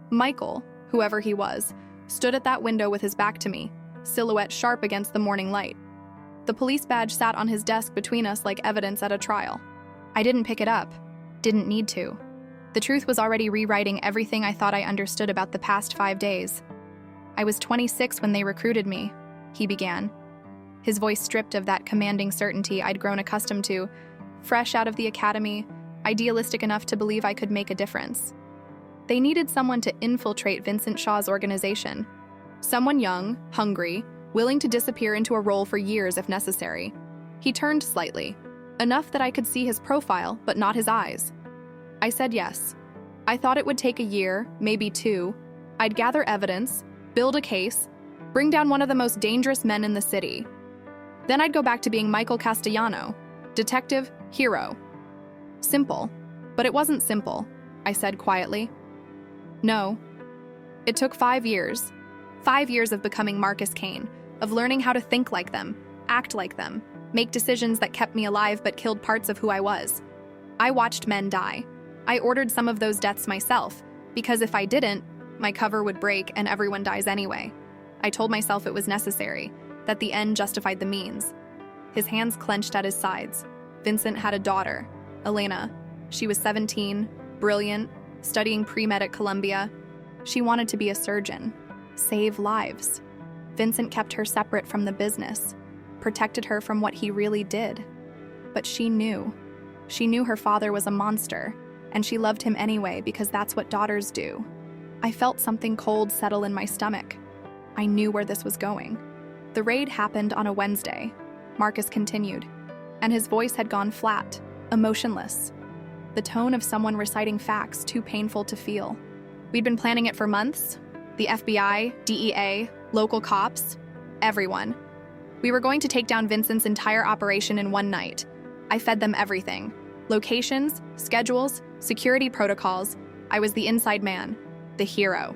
Michael, whoever he was, stood at that window with his back to me, silhouette sharp against the morning light. The police badge sat on his desk between us like evidence at a trial. I didn't pick it up. Didn't need to. The truth was already rewriting everything I thought I understood about the past 5 days. "I was 26 when they recruited me," he began, his voice stripped of that commanding certainty I'd grown accustomed to, fresh out of the academy, idealistic enough to believe I could make a difference. They needed someone to infiltrate Vincent Shaw's organization. Someone young, hungry, willing to disappear into a role for years if necessary. He turned slightly, enough that I could see his profile, but not his eyes. I said yes. I thought it would take a year, maybe 2. I'd gather evidence, build a case, bring down one of the most dangerous men in the city. Then I'd go back to being Michael Castellano, detective, hero. Simple. But it wasn't simple, I said quietly. No. It took 5 years. 5 years of becoming Marcus Kane, of learning how to think like them, act like them, make decisions that kept me alive but killed parts of who I was. I watched men die. I ordered some of those deaths myself, because if I didn't, my cover would break and everyone dies anyway. I told myself it was necessary, that the end justified the means. His hands clenched at his sides. Vincent had a daughter, Elena. She was 17, brilliant, studying pre-med at Columbia. She wanted to be a surgeon, save lives. Vincent kept her separate from the business, protected her from what he really did. But she knew. She knew her father was a monster, and she loved him anyway because that's what daughters do. I felt something cold settle in my stomach. I knew where this was going. The raid happened on a Wednesday, Marcus continued, and his voice had gone flat, emotionless. The tone of someone reciting facts too painful to feel. We'd been planning it for months. The FBI, DEA, local cops, everyone. We were going to take down Vincent's entire operation in one night. I fed them everything. Locations, schedules, security protocols. I was the inside man, the hero.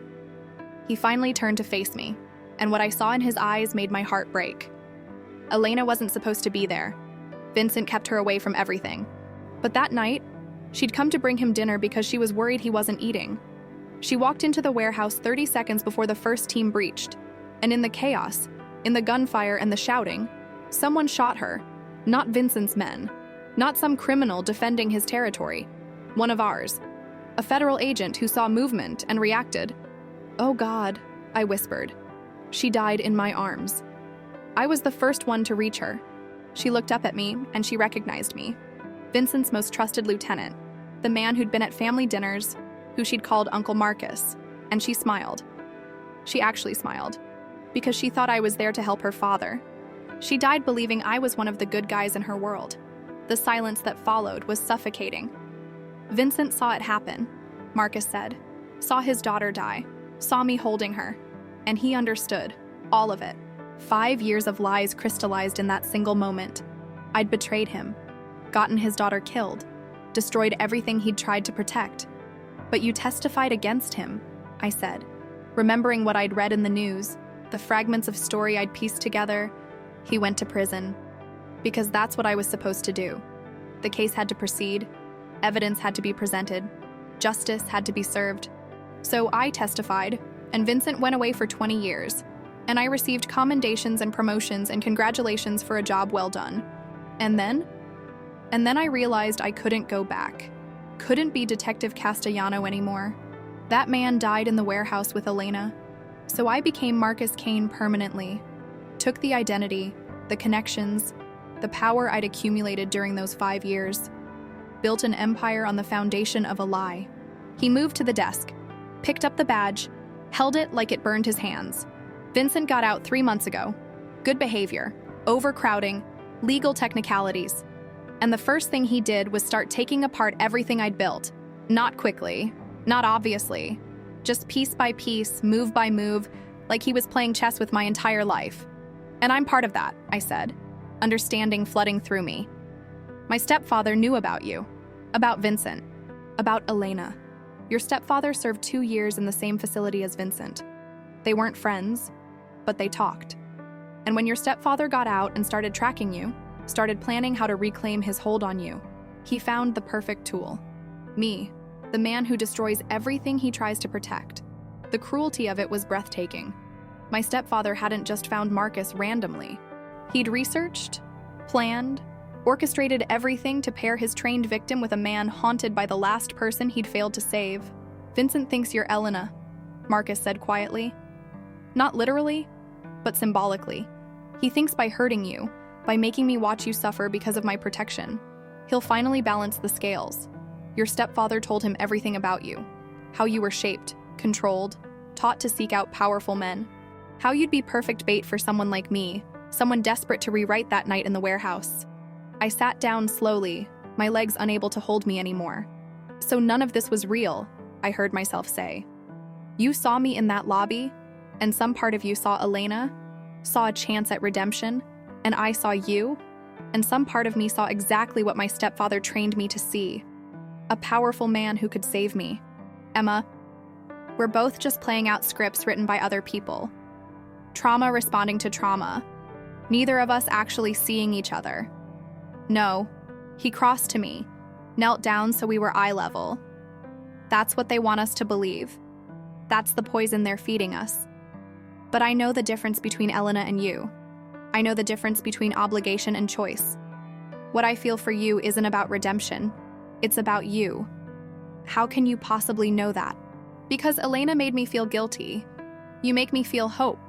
He finally turned to face me, and what I saw in his eyes made my heart break. Elena wasn't supposed to be there. Vincent kept her away from everything. But that night, she'd come to bring him dinner because she was worried he wasn't eating. She walked into the warehouse 30 seconds before the first team breached, and in the chaos, in the gunfire and the shouting, someone shot her. Not Vincent's men. Not some criminal defending his territory. One of ours. A federal agent who saw movement and reacted. "Oh God," I whispered. She died in my arms. I was the first one to reach her. She looked up at me, and she recognized me. Vincent's most trusted lieutenant, the man who'd been at family dinners, who she'd called Uncle Marcus, and she smiled. She actually smiled, because she thought I was there to help her father. She died believing I was one of the good guys in her world. The silence that followed was suffocating. Vincent saw it happen, Marcus said. Saw his daughter die, saw me holding her, and he understood, all of it. 5 years of lies crystallized in that single moment. I'd betrayed him, gotten his daughter killed, destroyed everything he'd tried to protect. "But you testified against him," I said, remembering what I'd read in the news, the fragments of story I'd pieced together. "He went to prison." Because that's what I was supposed to do. The case had to proceed, evidence had to be presented, justice had to be served. So I testified, and Vincent went away for 20 years, and I received commendations and promotions and congratulations for a job well done. And then I realized I couldn't go back. Couldn't be Detective Castellano anymore. That man died in the warehouse with Elena. So I became Marcus Kane permanently. Took the identity, the connections, the power I'd accumulated during those 5 years. Built an empire on the foundation of a lie. He moved to the desk, picked up the badge, held it like it burned his hands. Vincent got out 3 months ago. Good behavior, overcrowding, legal technicalities. And the first thing he did was start taking apart everything I'd built. Not quickly, not obviously, just piece by piece, move by move, like he was playing chess with my entire life. And I'm part of that, I said, understanding flooding through me. My stepfather knew about you, about Vincent, about Elena. Your stepfather served 2 years in the same facility as Vincent. They weren't friends, but they talked. And when your stepfather got out and started tracking you, started planning how to reclaim his hold on you, he found the perfect tool. Me, the man who destroys everything he tries to protect. The cruelty of it was breathtaking. My stepfather hadn't just found Marcus randomly. He'd researched, planned, orchestrated everything to pair his trained victim with a man haunted by the last person he'd failed to save. Vincent thinks you're Elena, Marcus said quietly. Not literally, but symbolically. He thinks by hurting you, by making me watch you suffer because of my protection, he'll finally balance the scales. Your stepfather told him everything about you, how you were shaped, controlled, taught to seek out powerful men, how you'd be perfect bait for someone like me, someone desperate to rewrite that night in the warehouse. I sat down slowly, my legs unable to hold me anymore. So none of this was real, I heard myself say. You saw me in that lobby, and some part of you saw Elena, saw a chance at redemption, and I saw you, and some part of me saw exactly what my stepfather trained me to see. A powerful man who could save me. Emma, we're both just playing out scripts written by other people. Trauma responding to trauma. Neither of us actually seeing each other. No, he crossed to me, knelt down so we were eye level. That's what they want us to believe. That's the poison they're feeding us. But I know the difference between Elena and you. I know the difference between obligation and choice. What I feel for you isn't about redemption. It's about you. How can you possibly know that? Because Elena made me feel guilty. You make me feel hope.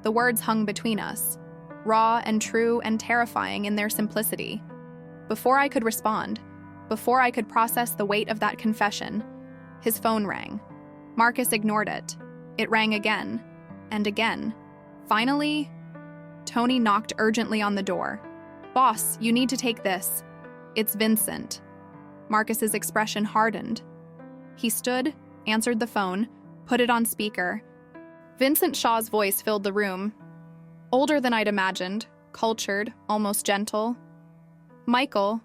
The words hung between us, raw and true and terrifying in their simplicity. Before I could respond, before I could process the weight of that confession, his phone rang. Marcus ignored it. It rang again, and again. Finally, Tony knocked urgently on the door. Boss, you need to take this. It's Vincent. Marcus's expression hardened. He stood, answered the phone, put it on speaker. Vincent Shaw's voice filled the room. Older than I'd imagined, cultured, almost gentle. Michael,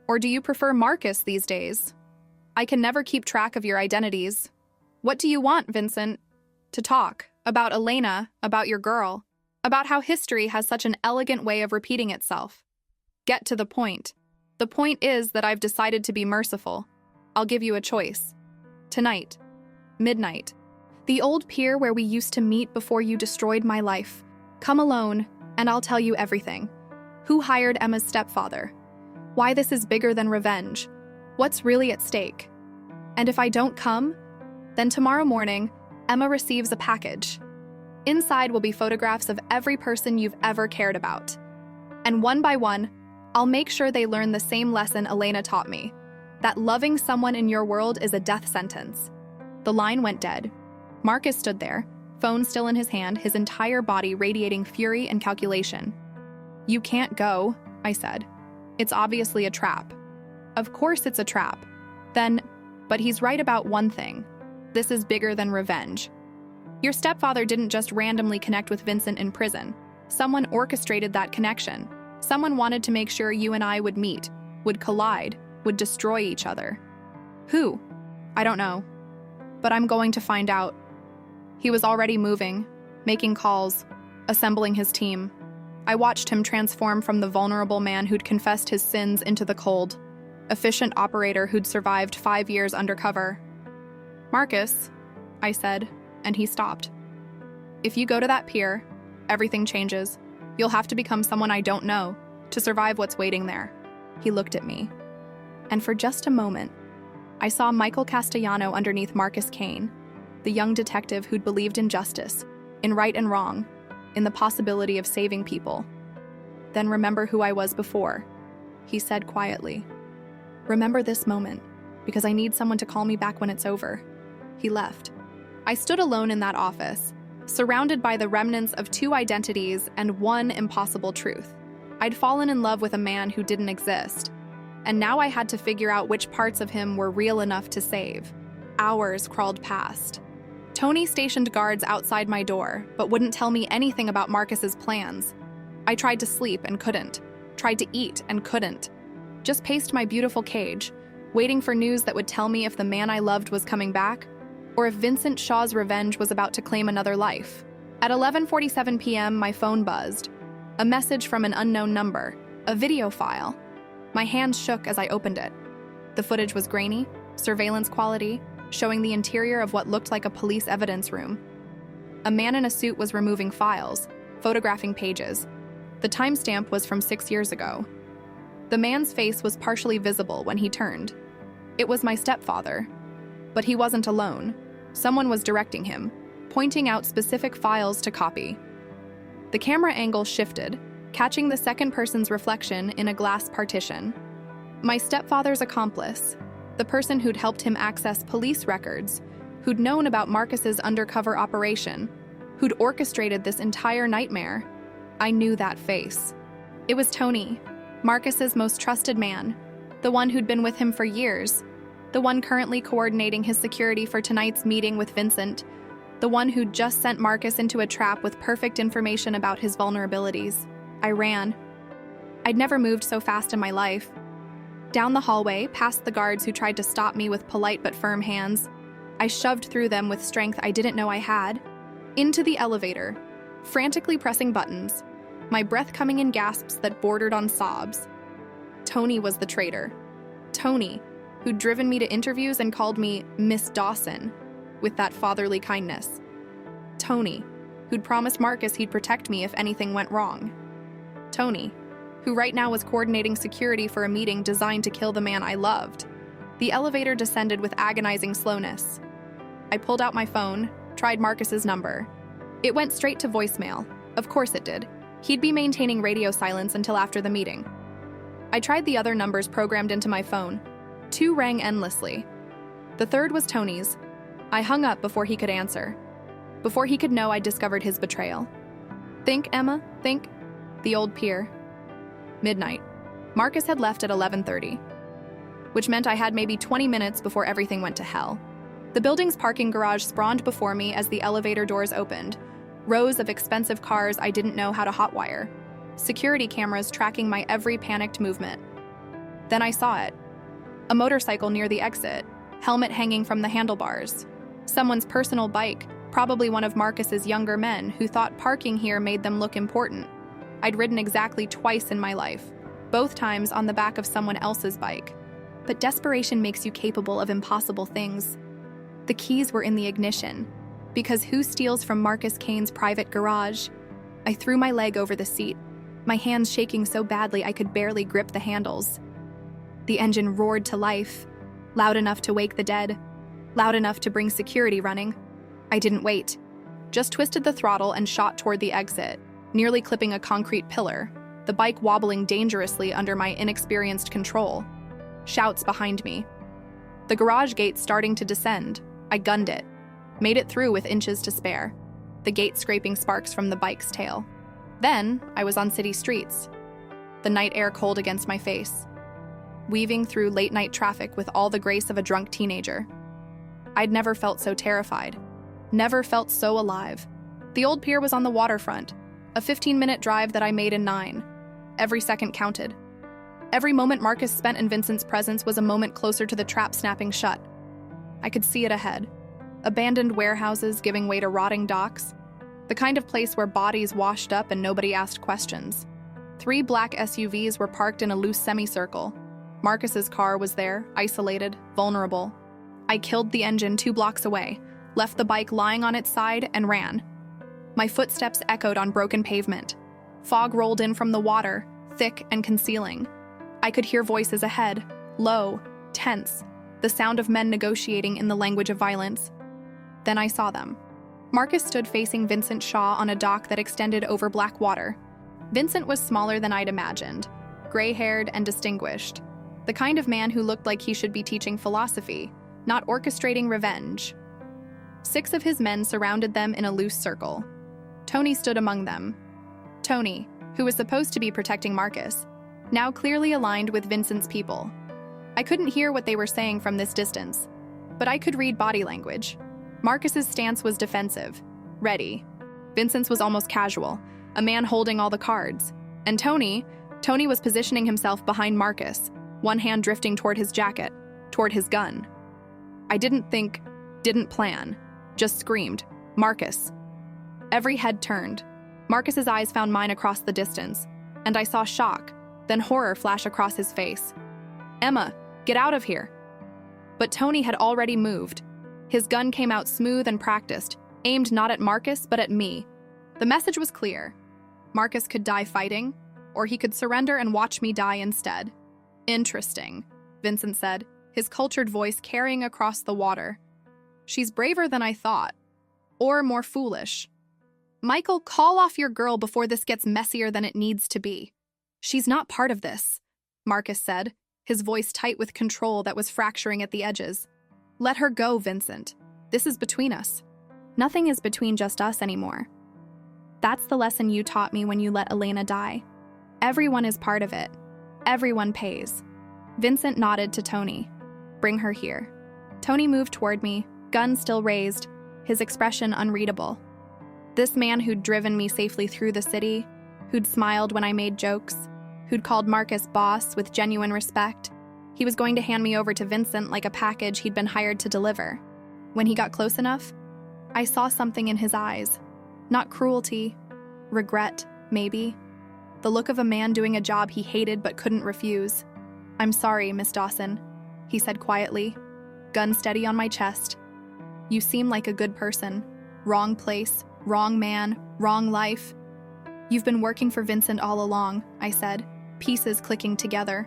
or do you prefer Marcus these days? I can never keep track of your identities. What do you want, Vincent? To talk about Elena, about your girl, about how history has such an elegant way of repeating itself. Get to the point. The point is that I've decided to be merciful. I'll give you a choice. Tonight. Midnight. The old pier where we used to meet before you destroyed my life. Come alone, and I'll tell you everything. Who hired Emma's stepfather? Why this is bigger than revenge? What's really at stake? And if I don't come, then tomorrow morning, Emma receives a package. Inside will be photographs of every person you've ever cared about. And one by one, I'll make sure they learn the same lesson Elena taught me, that loving someone in your world is a death sentence. The line went dead. Marcus stood there, phone still in his hand, his entire body radiating fury and calculation. You can't go, I said. It's obviously a trap. Of course it's a trap. Then, but he's right about one thing. This is bigger than revenge. Your stepfather didn't just randomly connect with Vincent in prison. Someone orchestrated that connection. Someone wanted to make sure you and I would meet, would collide, would destroy each other. Who? I don't know. But I'm going to find out. He was already moving, making calls, assembling his team. I watched him transform from the vulnerable man who'd confessed his sins into the cold, efficient operator who'd survived 5 years undercover. Marcus, I said, and he stopped. If you go to that pier, everything changes. You'll have to become someone I don't know to survive what's waiting there. He looked at me. And for just a moment, I saw Michael Castellano underneath Marcus Kane, the young detective who'd believed in justice, in right and wrong, in the possibility of saving people. then remember who I was before. He said quietly. Remember this moment, because I need someone to call me back when it's over. He left. I stood alone in that office, surrounded by the remnants of 2 identities and 1 impossible truth. I'd fallen in love with a man who didn't exist, and now I had to figure out which parts of him were real enough to save. Hours crawled past. Tony stationed guards outside my door, but wouldn't tell me anything about Marcus's plans. I tried to sleep and couldn't. Tried to eat and couldn't. Just paced my beautiful cage, waiting for news that would tell me if the man I loved was coming back, or if Vincent Shaw's revenge was about to claim another life. At 11:47 p.m., my phone buzzed. A message from an unknown number, a video file. My hands shook as I opened it. The footage was grainy, surveillance quality, showing the interior of what looked like a police evidence room. A man in a suit was removing files, photographing pages. The timestamp was from 6 years ago. The man's face was partially visible when he turned. It was my stepfather. But he wasn't alone. Someone was directing him, pointing out specific files to copy. The camera angle shifted, catching the second person's reflection in a glass partition. My stepfather's accomplice, the person who'd helped him access police records, who'd known about Marcus's undercover operation, who'd orchestrated this entire nightmare. I knew that face. It was Tony, Marcus's most trusted man, the one who'd been with him for years, the one currently coordinating his security for tonight's meeting with Vincent, the one who'd just sent Marcus into a trap with perfect information about his vulnerabilities. I ran. I'd never moved so fast in my life. Down the hallway, past the guards who tried to stop me with polite but firm hands, I shoved through them with strength I didn't know I had, into the elevator, frantically pressing buttons, my breath coming in gasps that bordered on sobs. Tony was the traitor. Tony, who'd driven me to interviews and called me Miss Dawson, with that fatherly kindness. Tony, who'd promised Marcus he'd protect me if anything went wrong. Tony, who right now was coordinating security for a meeting designed to kill the man I loved. The elevator descended with agonizing slowness. I pulled out my phone, tried Marcus's number. It went straight to voicemail. Of course it did. He'd be maintaining radio silence until after the meeting. I tried the other numbers programmed into my phone. 2 rang endlessly. The third was Tony's. I hung up before he could answer. Before he could know I'd discovered his betrayal. Think, Emma, think. The old pier. Midnight. Marcus had left at 11:30, which meant I had maybe 20 minutes before everything went to hell. The building's parking garage spawned before me as the elevator doors opened. Rows of expensive cars I didn't know how to hotwire. Security cameras tracking my every panicked movement. Then I saw it. A motorcycle near the exit, helmet hanging from the handlebars. Someone's personal bike, probably one of Marcus's younger men who thought parking here made them look important. I'd ridden exactly twice in my life, both times on the back of someone else's bike. But desperation makes you capable of impossible things. The keys were in the ignition, because who steals from Marcus Kane's private garage? I threw my leg over the seat, my hands shaking so badly I could barely grip the handles. The engine roared to life, loud enough to wake the dead, loud enough to bring security running. I didn't wait, just twisted the throttle and shot toward the exit, nearly clipping a concrete pillar, the bike wobbling dangerously under my inexperienced control. Shouts behind me. The garage gate starting to descend. I gunned it, made it through with inches to spare, the gate scraping sparks from the bike's tail. Then I was on city streets, the night air cold against my face, weaving through late-night traffic with all the grace of a drunk teenager. I'd never felt so terrified, never felt so alive. The old pier was on the waterfront, a 15-minute drive that I made in 9. Every second counted. Every moment Marcus spent in Vincent's presence was a moment closer to the trap snapping shut. I could see it ahead. Abandoned warehouses giving way to rotting docks. The kind of place where bodies washed up and nobody asked questions. 3 black SUVs were parked in a loose semicircle. Marcus's car was there, isolated, vulnerable. I killed the engine 2 blocks away, left the bike lying on its side, and ran. My footsteps echoed on broken pavement. Fog rolled in from the water, thick and concealing. I could hear voices ahead, low, tense, the sound of men negotiating in the language of violence. Then I saw them. Marcus stood facing Vincent Shaw on a dock that extended over black water. Vincent was smaller than I'd imagined, gray-haired and distinguished. The kind of man who looked like he should be teaching philosophy, not orchestrating revenge. 6 of his men surrounded them in a loose circle. Tony stood among them. Tony, who was supposed to be protecting Marcus, now clearly aligned with Vincent's people. I couldn't hear what they were saying from this distance, but I could read body language. Marcus's stance was defensive, ready. Vincent's was almost casual, a man holding all the cards. And Tony was positioning himself behind Marcus, one hand drifting toward his jacket, toward his gun. I didn't think, didn't plan, just screamed, "Marcus." Every head turned. Marcus's eyes found mine across the distance, and I saw shock, then horror flash across his face. "Emma, get out of here." But Tony had already moved. His gun came out smooth and practiced, aimed not at Marcus, but at me. The message was clear. Marcus could die fighting, or he could surrender and watch me die instead. "Interesting," Vincent said, his cultured voice carrying across the water. "She's braver than I thought. Or more foolish. Michael, call off your girl before this gets messier than it needs to be. She's not part of this," Marcus said, his voice tight with control that was fracturing at the edges. "Let her go, Vincent. This is between us." "Nothing is between just us anymore. That's the lesson you taught me when you let Elena die. Everyone is part of it. Everyone pays." Vincent nodded to Tony. "Bring her here." Tony moved toward me, gun still raised, his expression unreadable. This man who'd driven me safely through the city, who'd smiled when I made jokes, who'd called Marcus boss with genuine respect, he was going to hand me over to Vincent like a package he'd been hired to deliver. When he got close enough, I saw something in his eyes. Not cruelty, regret, maybe. The look of a man doing a job he hated but couldn't refuse. "I'm sorry, Miss Dawson," he said quietly, gun steady on my chest. "You seem like a good person. Wrong place, wrong man, wrong life." "You've been working for Vincent all along," I said, pieces clicking together.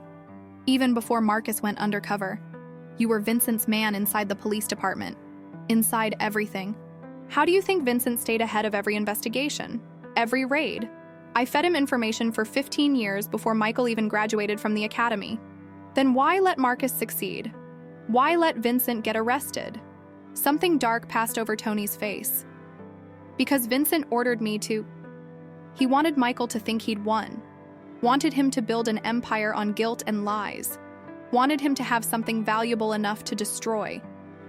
"Even before Marcus went undercover. You were Vincent's man inside the police department. Inside everything. How do you think Vincent stayed ahead of every investigation? Every raid? I fed him information for 15 years before Michael even graduated from the academy. Then why let Marcus succeed? Why let Vincent get arrested?" Something dark passed over Tony's face. "Because Vincent ordered me to." He wanted Michael to think he'd won. Wanted him to build an empire on guilt and lies. Wanted him to have something valuable enough to destroy.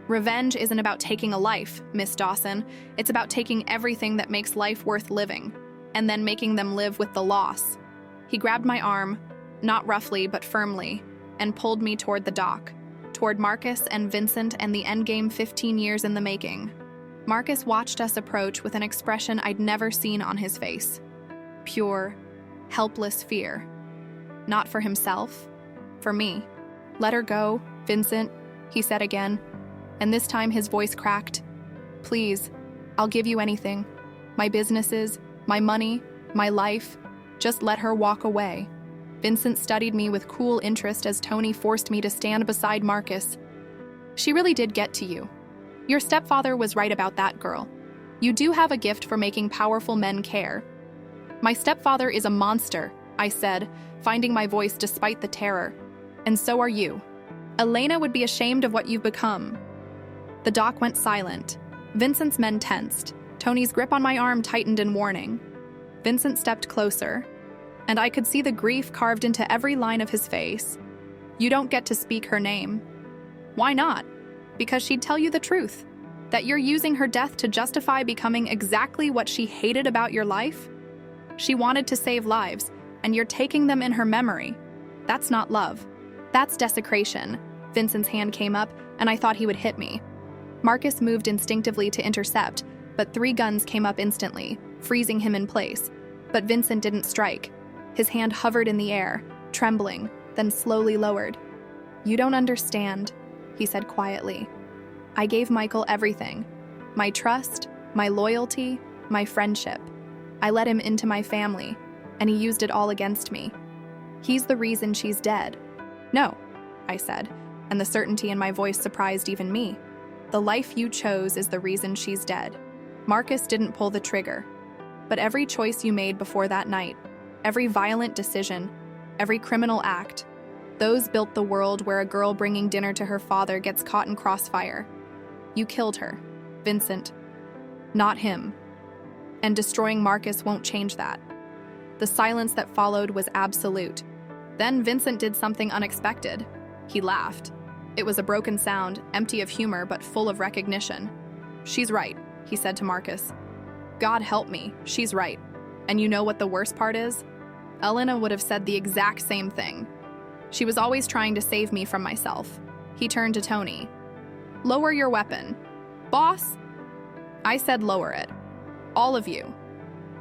Revenge isn't about taking a life, Miss Dawson. It's about taking everything that makes life worth living, and then making them live with the loss. He grabbed my arm, not roughly but firmly, and pulled me toward the dock, toward Marcus and Vincent and the endgame 15 years in the making. Marcus watched us approach with an expression I'd never seen on his face. Pure, helpless fear. Not for himself, for me. "Let her go, Vincent," he said again, and this time his voice cracked. "Please, I'll give you anything. My businesses, my money, my life. Just let her walk away." Vincent studied me with cool interest as Tony forced me to stand beside Marcus. "She really did get to you. Your stepfather was right about that, girl. You do have a gift for making powerful men care." "My stepfather is a monster," I said, finding my voice despite the terror. "And so are you. Elena would be ashamed of what you've become." The dock went silent. Vincent's men tensed. Tony's grip on my arm tightened in warning. Vincent stepped closer, and I could see the grief carved into every line of his face. "You don't get to speak her name." "Why not?" "Because she'd tell you the truth. That you're using her death to justify becoming exactly what she hated about your life. She wanted to save lives, and you're taking them in her memory. That's not love. That's desecration." Vincent's hand came up, and I thought he would hit me. Marcus moved instinctively to intercept, but 3 guns came up instantly, freezing him in place. But Vincent didn't strike. His hand hovered in the air, trembling, then slowly lowered. "You don't understand," he said quietly. "I gave Michael everything. My trust, my loyalty, my friendship. I let him into my family, and he used it all against me. He's the reason she's dead." "No," I said, and the certainty in my voice surprised even me. "The life you chose is the reason she's dead. Marcus didn't pull the trigger. But every choice you made before that night, every violent decision, every criminal act. Those built the world where a girl bringing dinner to her father gets caught in crossfire. You killed her, Vincent, not him. And destroying Marcus won't change that. The silence that followed was absolute. Then Vincent did something unexpected. He laughed. It was a broken sound, empty of humor but full of recognition. "She's right," he said to Marcus. "God help me, she's right. And you know what the worst part is? Elena would have said the exact same thing. She was always trying to save me from myself." He turned to Tony. "Lower your weapon." "Boss?" I said lower it. All of you.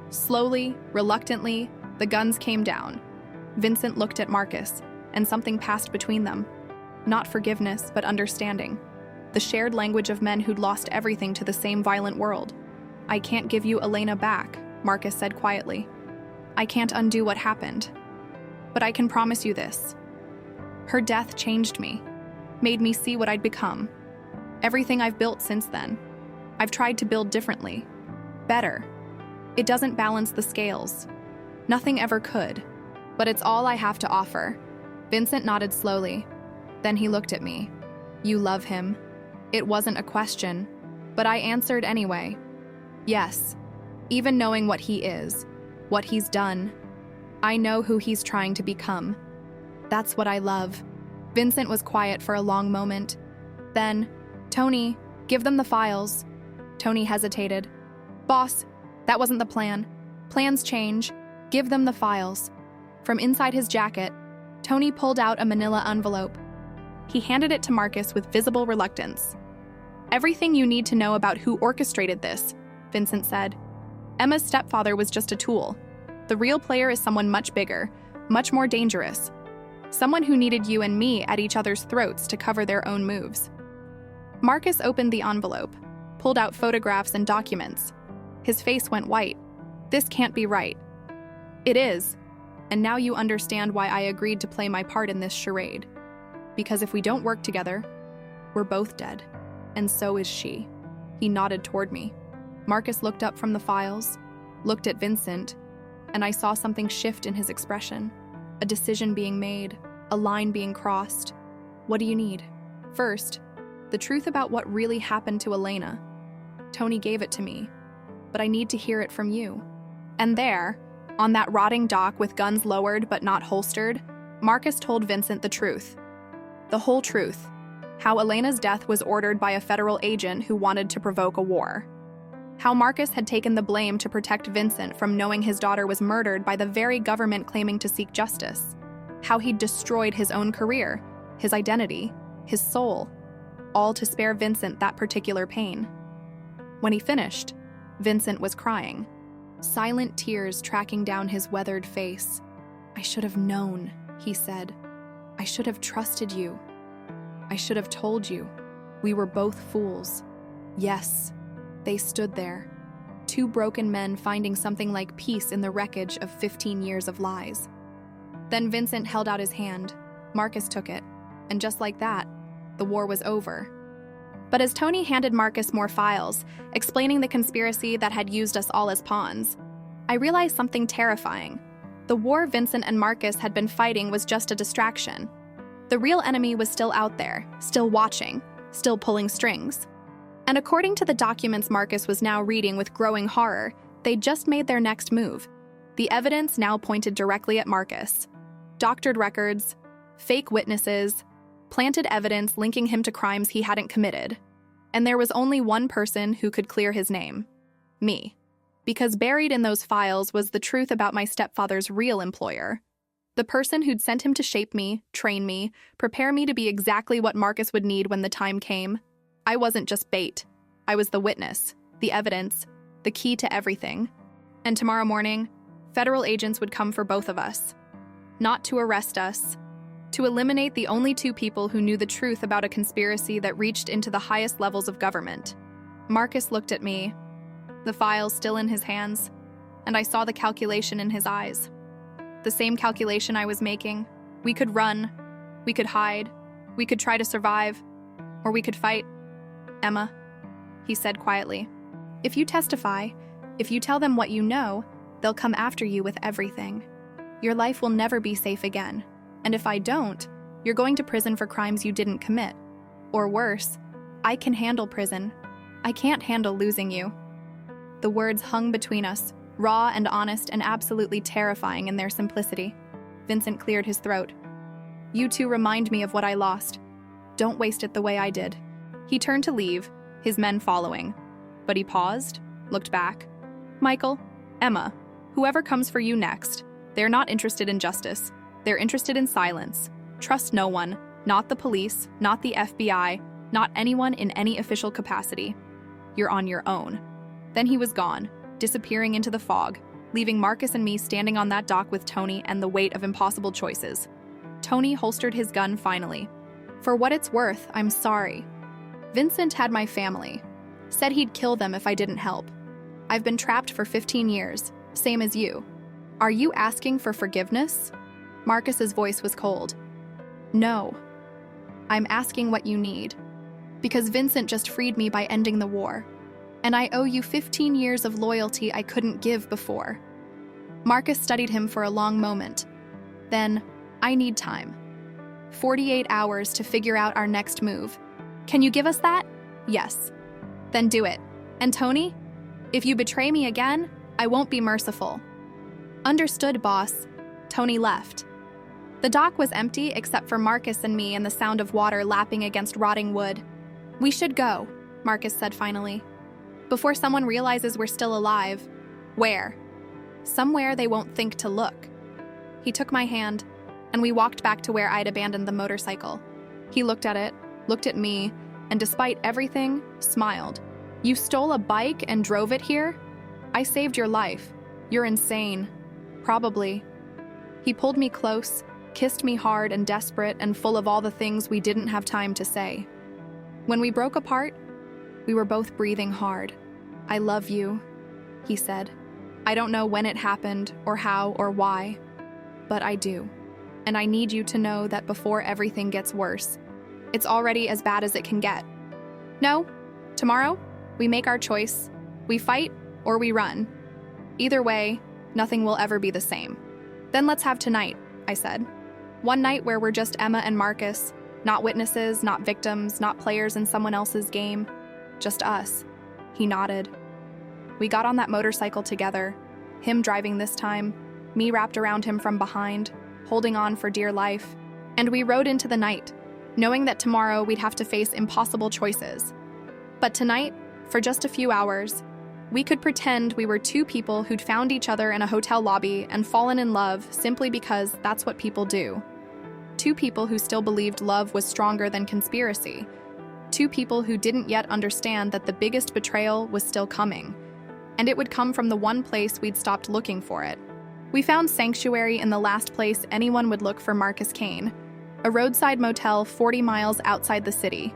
Slowly, reluctantly, the guns came down. Vincent looked at Marcus, and something passed between them. Not forgiveness, but understanding. The shared language of men who'd lost everything to the same violent world. "I can't give you Elena back," Marcus said quietly. "I can't undo what happened. But I can promise you this. Her death changed me, made me see what I'd become. Everything I've built since then. I've tried to build differently. Better. It doesn't balance the scales. Nothing ever could. But it's all I have to offer." Vincent nodded slowly. Then he looked at me. "You love him." It wasn't a question, but I answered anyway. "Yes. Even knowing what he is, what he's done, I know who he's trying to become. That's what I love." Vincent was quiet for a long moment. Then, "Tony, give them the files." Tony hesitated. "Boss, that wasn't the plan. Plans change. Give them the files." From inside his jacket, Tony pulled out a manila envelope. He handed it to Marcus with visible reluctance. "Everything you need to know about who orchestrated this," Vincent said. "Emma's stepfather was just a tool. The real player is someone much bigger, much more dangerous. Someone who needed you and me at each other's throats to cover their own moves." Marcus opened the envelope, pulled out photographs and documents. His face went white. "This can't be right." "It is. And now you understand why I agreed to play my part in this charade. Because if we don't work together, we're both dead. And so is she." He nodded toward me. Marcus looked up from the files, looked at Vincent, and I saw something shift in his expression. A decision being made, a line being crossed. "What do you need?" "First, the truth about what really happened to Elena. Tony gave it to me, but I need to hear it from you." And there, on that rotting dock with guns lowered but not holstered, Marcus told Vincent the truth. The whole truth. How Elena's death was ordered by a federal agent who wanted to provoke a war. How Marcus had taken the blame to protect Vincent from knowing his daughter was murdered by the very government claiming to seek justice. How he'd destroyed his own career, his identity, his soul, all to spare Vincent that particular pain. When he finished, Vincent was crying. Silent tears tracking down his weathered face. "I should have known," he said. "I should have trusted you. I should have told you. We were both fools." Yes, they stood there. Two broken men finding something like peace in the wreckage of 15 years of lies. Then Vincent held out his hand. Marcus took it. And just like that, the war was over. But as Tony handed Marcus more files, explaining the conspiracy that had used us all as pawns, I realized something terrifying. The war Vincent and Marcus had been fighting was just a distraction. The real enemy was still out there, still watching, still pulling strings. And according to the documents Marcus was now reading with growing horror, they'd just made their next move. The evidence now pointed directly at Marcus. Doctored records, fake witnesses, planted evidence linking him to crimes he hadn't committed. And there was only one person who could clear his name. Me. Because buried in those files was the truth about my stepfather's real employer. The person who'd sent him to shape me, train me, prepare me to be exactly what Marcus would need when the time came. I wasn't just bait. I was the witness, the evidence, the key to everything. And tomorrow morning, federal agents would come for both of us. Not to arrest us, to eliminate the only two people who knew the truth about a conspiracy that reached into the highest levels of government. Marcus looked at me, the files still in his hands, and I saw the calculation in his eyes. The same calculation I was making. We could run, we could hide, we could try to survive, or we could fight. "Emma," he said quietly, "if you testify, if you tell them what you know, they'll come after you with everything. Your life will never be safe again. And if I don't, you're going to prison for crimes you didn't commit. Or worse, I can handle prison. I can't handle losing you." The words hung between us, raw and honest and absolutely terrifying in their simplicity. Vincent cleared his throat. "You two remind me of what I lost. Don't waste it the way I did." He turned to leave, his men following. But he paused, looked back. "Michael, Emma, whoever comes for you next, they're not interested in justice. They're interested in silence. Trust no one, not the police, not the FBI, not anyone in any official capacity. You're on your own." Then he was gone, disappearing into the fog, leaving Marcus and me standing on that dock with Tony and the weight of impossible choices. Tony holstered his gun finally. "For what it's worth, I'm sorry. Vincent had my family. Said he'd kill them if I didn't help. I've been trapped for 15 years, same as you. Are you asking for forgiveness?" Marcus's voice was cold. "No. I'm asking what you need. Because Vincent just freed me by ending the war. And I owe you 15 years of loyalty I couldn't give before." Marcus studied him for a long moment. Then, "I need time. 48 hours to figure out our next move. Can you give us that?" "Yes." "Then do it. And Tony, if you betray me again, I won't be merciful." "Understood, boss." Tony left. The dock was empty except for Marcus and me and the sound of water lapping against rotting wood. "We should go," Marcus said finally. "Before someone realizes we're still alive." "Where?" "Somewhere they won't think to look." He took my hand, and we walked back to where I'd abandoned the motorcycle. He looked at it, looked at me, and despite everything, smiled. "You stole a bike and drove it here? I saved your life. You're insane." "Probably." He pulled me close, kissed me hard and desperate and full of all the things we didn't have time to say. When we broke apart, we were both breathing hard. "I love you," he said. "I don't know when it happened or how or why, but I do. And I need you to know that before everything gets worse, it's already as bad as it can get. No, tomorrow, we make our choice. We fight or we run. Either way, nothing will ever be the same." "Then let's have tonight," I said. "One night where we're just Emma and Marcus, not witnesses, not victims, not players in someone else's game. Just us." He nodded. We got on that motorcycle together, him driving this time, me wrapped around him from behind, holding on for dear life, and we rode into the night, knowing that tomorrow we'd have to face impossible choices. But tonight, for just a few hours, we could pretend we were two people who'd found each other in a hotel lobby and fallen in love simply because that's what people do. Two people who still believed love was stronger than conspiracy. Two people who didn't yet understand that the biggest betrayal was still coming, and it would come from the one place we'd stopped looking for it. We found sanctuary in the last place anyone would look for Marcus Kane, a roadside motel 40 miles outside the city,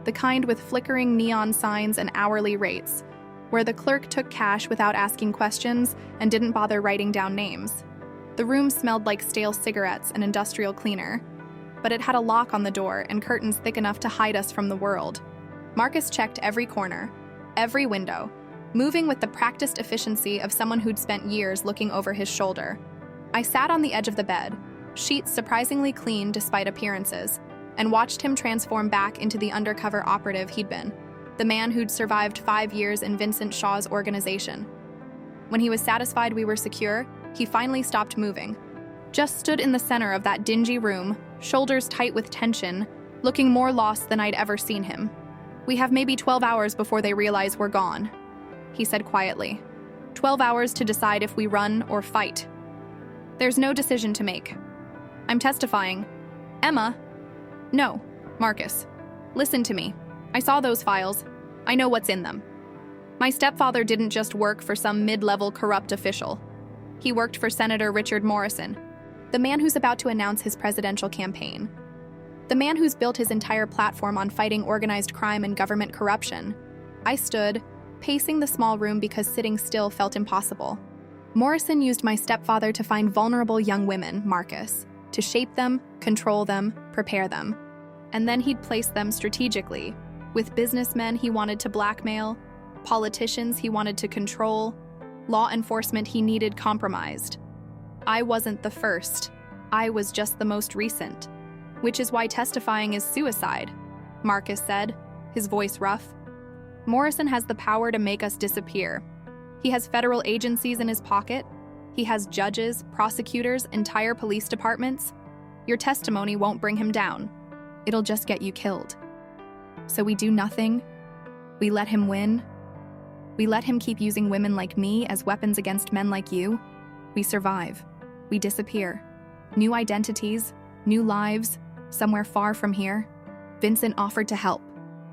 the kind with flickering neon signs and hourly rates, where the clerk took cash without asking questions and didn't bother writing down names. The room smelled like stale cigarettes and industrial cleaner, but it had a lock on the door and curtains thick enough to hide us from the world. Marcus checked every corner, every window, moving with the practiced efficiency of someone who'd spent years looking over his shoulder. I sat on the edge of the bed, sheets surprisingly clean despite appearances, and watched him transform back into the undercover operative he'd been, the man who'd survived 5 years in Vincent Shaw's organization. When he was satisfied we were secure, he finally stopped moving. Just stood in the center of that dingy room, shoulders tight with tension, looking more lost than I'd ever seen him. "We have maybe 12 hours before they realize we're gone," he said quietly. 12 hours to decide if we run or fight. There's no decision to make. I'm testifying. Emma? No, Marcus. Listen to me. I saw those files. I know what's in them. My stepfather didn't just work for some mid-level corrupt official. He worked for Senator Richard Morrison, the man who's about to announce his presidential campaign. The man who's built his entire platform on fighting organized crime and government corruption. I stood, pacing the small room because sitting still felt impossible. Morrison used my stepfather to find vulnerable young women, Marcus, to shape them, control them, prepare them. And then he'd place them strategically, with businessmen he wanted to blackmail, politicians he wanted to control, law enforcement he needed compromised. I wasn't the first. I was just the most recent. Which is why testifying is suicide, Marcus said, his voice rough. Morrison has the power to make us disappear. He has federal agencies in his pocket. He has judges, prosecutors, entire police departments. Your testimony won't bring him down. It'll just get you killed. So we do nothing. We let him win. We let him keep using women like me as weapons against men like you. We survive. We disappear. New identities, new lives, somewhere far from here. Vincent offered to help.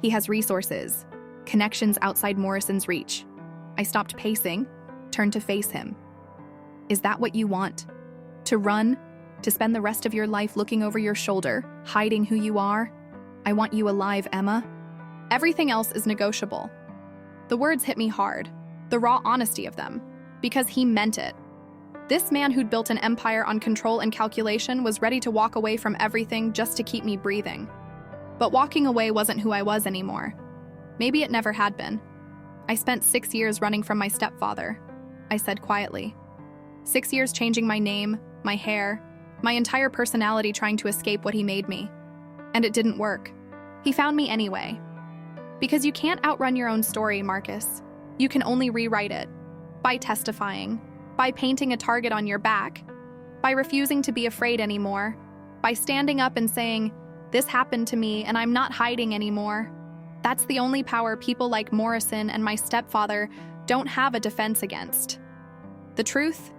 He has resources, connections outside Morrison's reach. I stopped pacing, turned to face him. Is that what you want? To run? To spend the rest of your life looking over your shoulder, hiding who you are? I want you alive, Emma. Everything else is negotiable. The words hit me hard, the raw honesty of them, because he meant it. This man who'd built an empire on control and calculation was ready to walk away from everything just to keep me breathing. But walking away wasn't who I was anymore. Maybe it never had been. I spent 6 years running from my stepfather, I said quietly. 6 years changing my name, my hair, my entire personality trying to escape what he made me. And it didn't work. He found me anyway. Because you can't outrun your own story, Marcus. You can only rewrite it. By testifying. By painting a target on your back. By refusing to be afraid anymore. By standing up and saying, "This happened to me and I'm not hiding anymore." That's the only power people like Morrison and my stepfather don't have a defense against. The truth?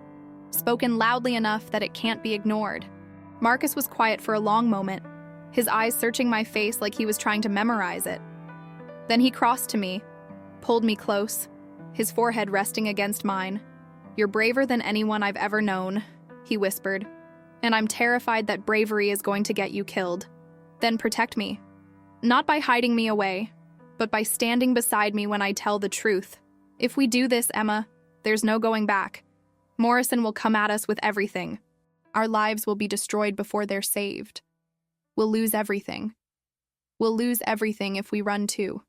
Spoken loudly enough that it can't be ignored. Marcus was quiet for a long moment, his eyes searching my face like he was trying to memorize it. Then he crossed to me, pulled me close, his forehead resting against mine. "You're braver than anyone I've ever known," he whispered, "and I'm terrified that bravery is going to get you killed. Then protect me. Not by hiding me away, but by standing beside me when I tell the truth. If we do this, Emma, there's no going back. Morrison will come at us with everything. Our lives will be destroyed before they're saved. We'll lose everything. We'll lose everything if we run too.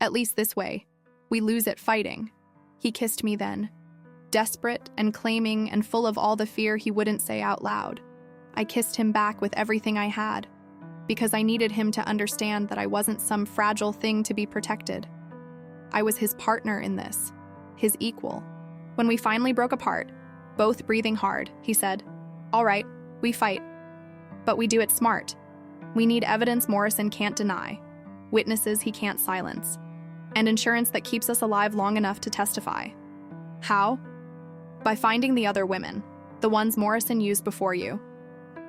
At least this way, we lose it fighting." He kissed me then, desperate and claiming and full of all the fear he wouldn't say out loud. I kissed him back with everything I had, because I needed him to understand that I wasn't some fragile thing to be protected. I was his partner in this, his equal. When we finally broke apart, both breathing hard, he said, "All right, we fight. But we do it smart. We need evidence Morrison can't deny, witnesses he can't silence, and insurance that keeps us alive long enough to testify." How? By finding the other women, the ones Morrison used before you.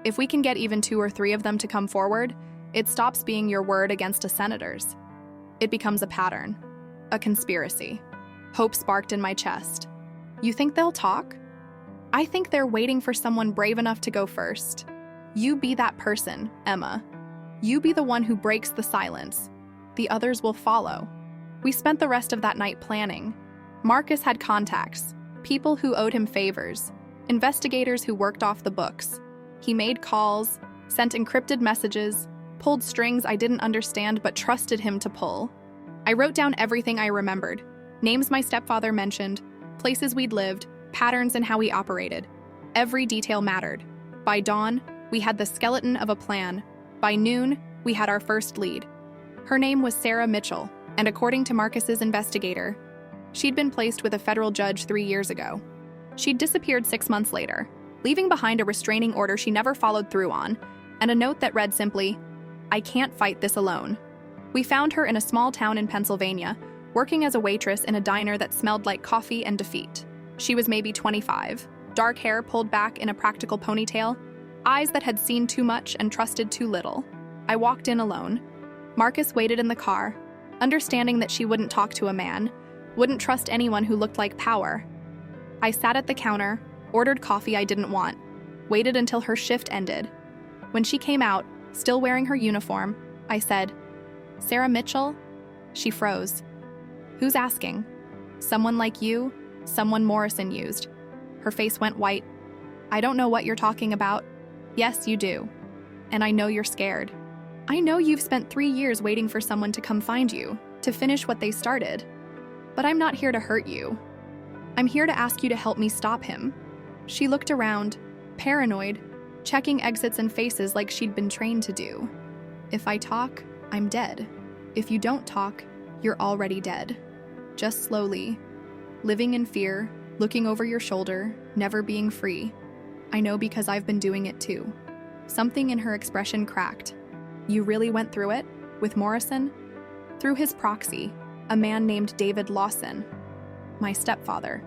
If we can get even 2 or 3 of them to come forward, it stops being your word against a senator's. It becomes a pattern, a conspiracy. Hope sparked in my chest. You think they'll talk? I think they're waiting for someone brave enough to go first. You be that person, Emma. You be the one who breaks the silence. The others will follow. We spent the rest of that night planning. Marcus had contacts, people who owed him favors, investigators who worked off the books. He made calls, sent encrypted messages, pulled strings I didn't understand but trusted him to pull. I wrote down everything I remembered, names my stepfather mentioned, places we'd lived, patterns in how we operated. Every detail mattered. By dawn, we had the skeleton of a plan. By noon, we had our first lead. Her name was Sarah Mitchell, and according to Marcus's investigator, she'd been placed with a federal judge 3 years ago. She'd disappeared 6 months later, leaving behind a restraining order she never followed through on, and a note that read simply, "I can't fight this alone." We found her in a small town in Pennsylvania, working as a waitress in a diner that smelled like coffee and defeat. She was maybe 25, dark hair pulled back in a practical ponytail, eyes that had seen too much and trusted too little. I walked in alone. Marcus waited in the car, understanding that she wouldn't talk to a man, wouldn't trust anyone who looked like power. I sat at the counter, ordered coffee I didn't want, waited until her shift ended. When she came out, still wearing her uniform, I said, "Sarah Mitchell?" She froze. "Who's asking?" "Someone like you, someone Morrison used." Her face went white. "I don't know what you're talking about." "Yes, you do. And I know you're scared. I know you've spent 3 years waiting for someone to come find you, to finish what they started. But I'm not here to hurt you. I'm here to ask you to help me stop him. She looked around, paranoid, checking exits and faces like she'd been trained to do. If I talk, I'm dead. If you don't talk, you're already dead. Just slowly, living in fear, looking over your shoulder, never being free. I know because I've been doing it too. Something in her expression cracked. You really went through it? With Morrison? Through his proxy, a man named David Lawson. My stepfather.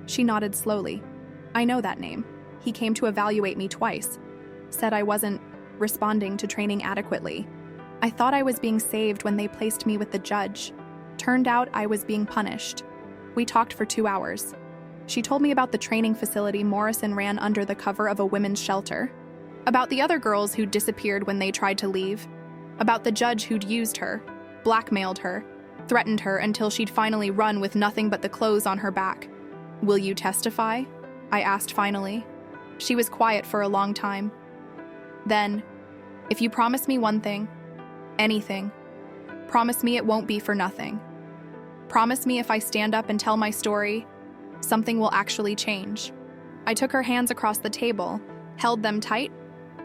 She nodded slowly. I know that name. He came to evaluate me twice. Said I wasn't responding to training adequately. I thought I was being saved when they placed me with the judge. Turned out I was being punished. We talked for 2 hours. She told me about the training facility Morrison ran under the cover of a women's shelter. About the other girls who'd disappeared when they tried to leave. About the judge who'd used her, blackmailed her, threatened her until she'd finally run with nothing but the clothes on her back. Will you testify? I asked finally. She was quiet for a long time. Then, if you promise me one thing, anything, promise me it won't be for nothing. Promise me if I stand up and tell my story, something will actually change. I took her hands across the table, held them tight.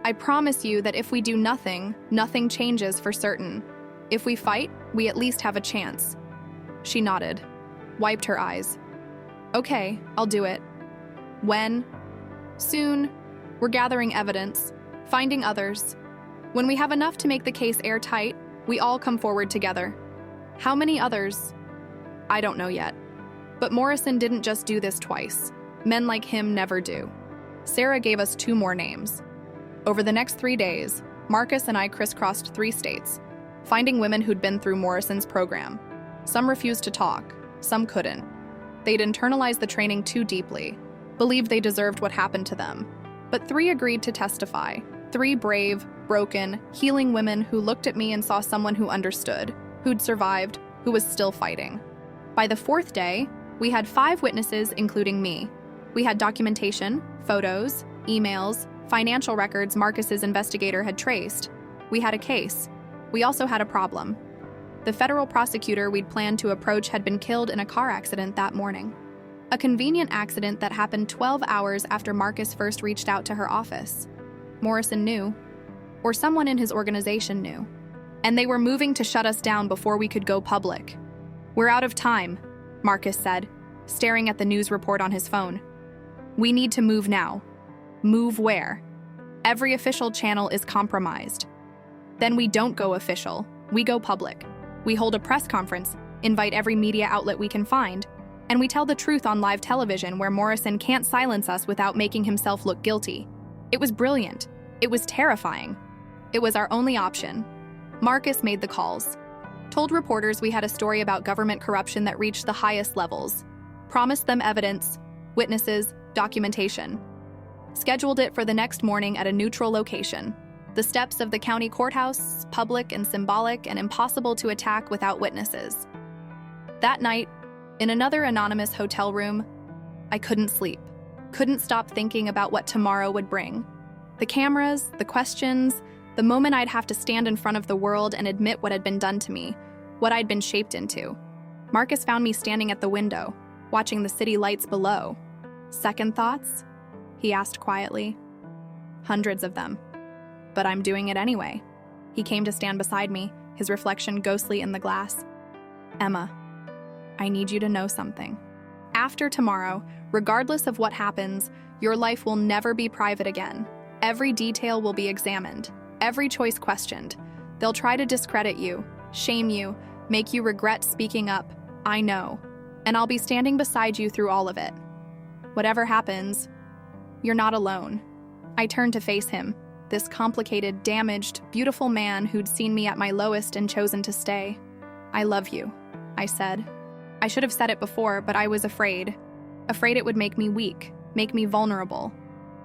I promise you that if we do nothing, nothing changes for certain. If we fight, we at least have a chance. She nodded, wiped her eyes. Okay, I'll do it. When? Soon. We're gathering evidence, finding others. When we have enough to make the case airtight, we all come forward together. How many others? I don't know yet. But Morrison didn't just do this twice. Men like him never do. Sarah gave us 2 more names. Over the next 3 days, Marcus and I crisscrossed 3 states, finding women who'd been through Morrison's program. Some refused to talk, some couldn't. They'd internalized the training too deeply, believed they deserved what happened to them. But 3 agreed to testify. 3 brave, broken, healing women who looked at me and saw someone who understood, who'd survived, who was still fighting. By the 4th day, we had 5 witnesses, including me. We had documentation, photos, emails, financial records Marcus's investigator had traced. We had a case. We also had a problem. The federal prosecutor we'd planned to approach had been killed in a car accident that morning. A convenient accident that happened 12 hours after Marcus first reached out to her office. Morrison knew, or someone in his organization knew, and they were moving to shut us down before we could go public. We're out of time, Marcus said, staring at the news report on his phone. We need to move now. Move where? Every official channel is compromised. Then we don't go official, we go public. We hold a press conference, invite every media outlet we can find, and we tell the truth on live television where Morrison can't silence us without making himself look guilty. It was brilliant. It was terrifying. It was our only option. Marcus made the calls. Told reporters we had a story about government corruption that reached the highest levels. Promised them evidence, witnesses, documentation. Scheduled it for the next morning at a neutral location. The steps of the county courthouse, public and symbolic and impossible to attack without witnesses. That night, in another anonymous hotel room, I couldn't sleep. Couldn't stop thinking about what tomorrow would bring. The cameras, the questions, the moment I'd have to stand in front of the world and admit what had been done to me, what I'd been shaped into. Marcus found me standing at the window, watching the city lights below. Second thoughts? He asked quietly. Hundreds of them. But I'm doing it anyway. He came to stand beside me, his reflection ghostly in the glass. Emma, I need you to know something. After tomorrow, regardless of what happens, your life will never be private again. Every detail will be examined, every choice questioned. They'll try to discredit you, shame you, make you regret speaking up. I know. And I'll be standing beside you through all of it. Whatever happens, you're not alone. I turned to face him, this complicated, damaged, beautiful man who'd seen me at my lowest and chosen to stay. I love you, I said. I should have said it before, but I was afraid. Afraid it would make me weak, make me vulnerable.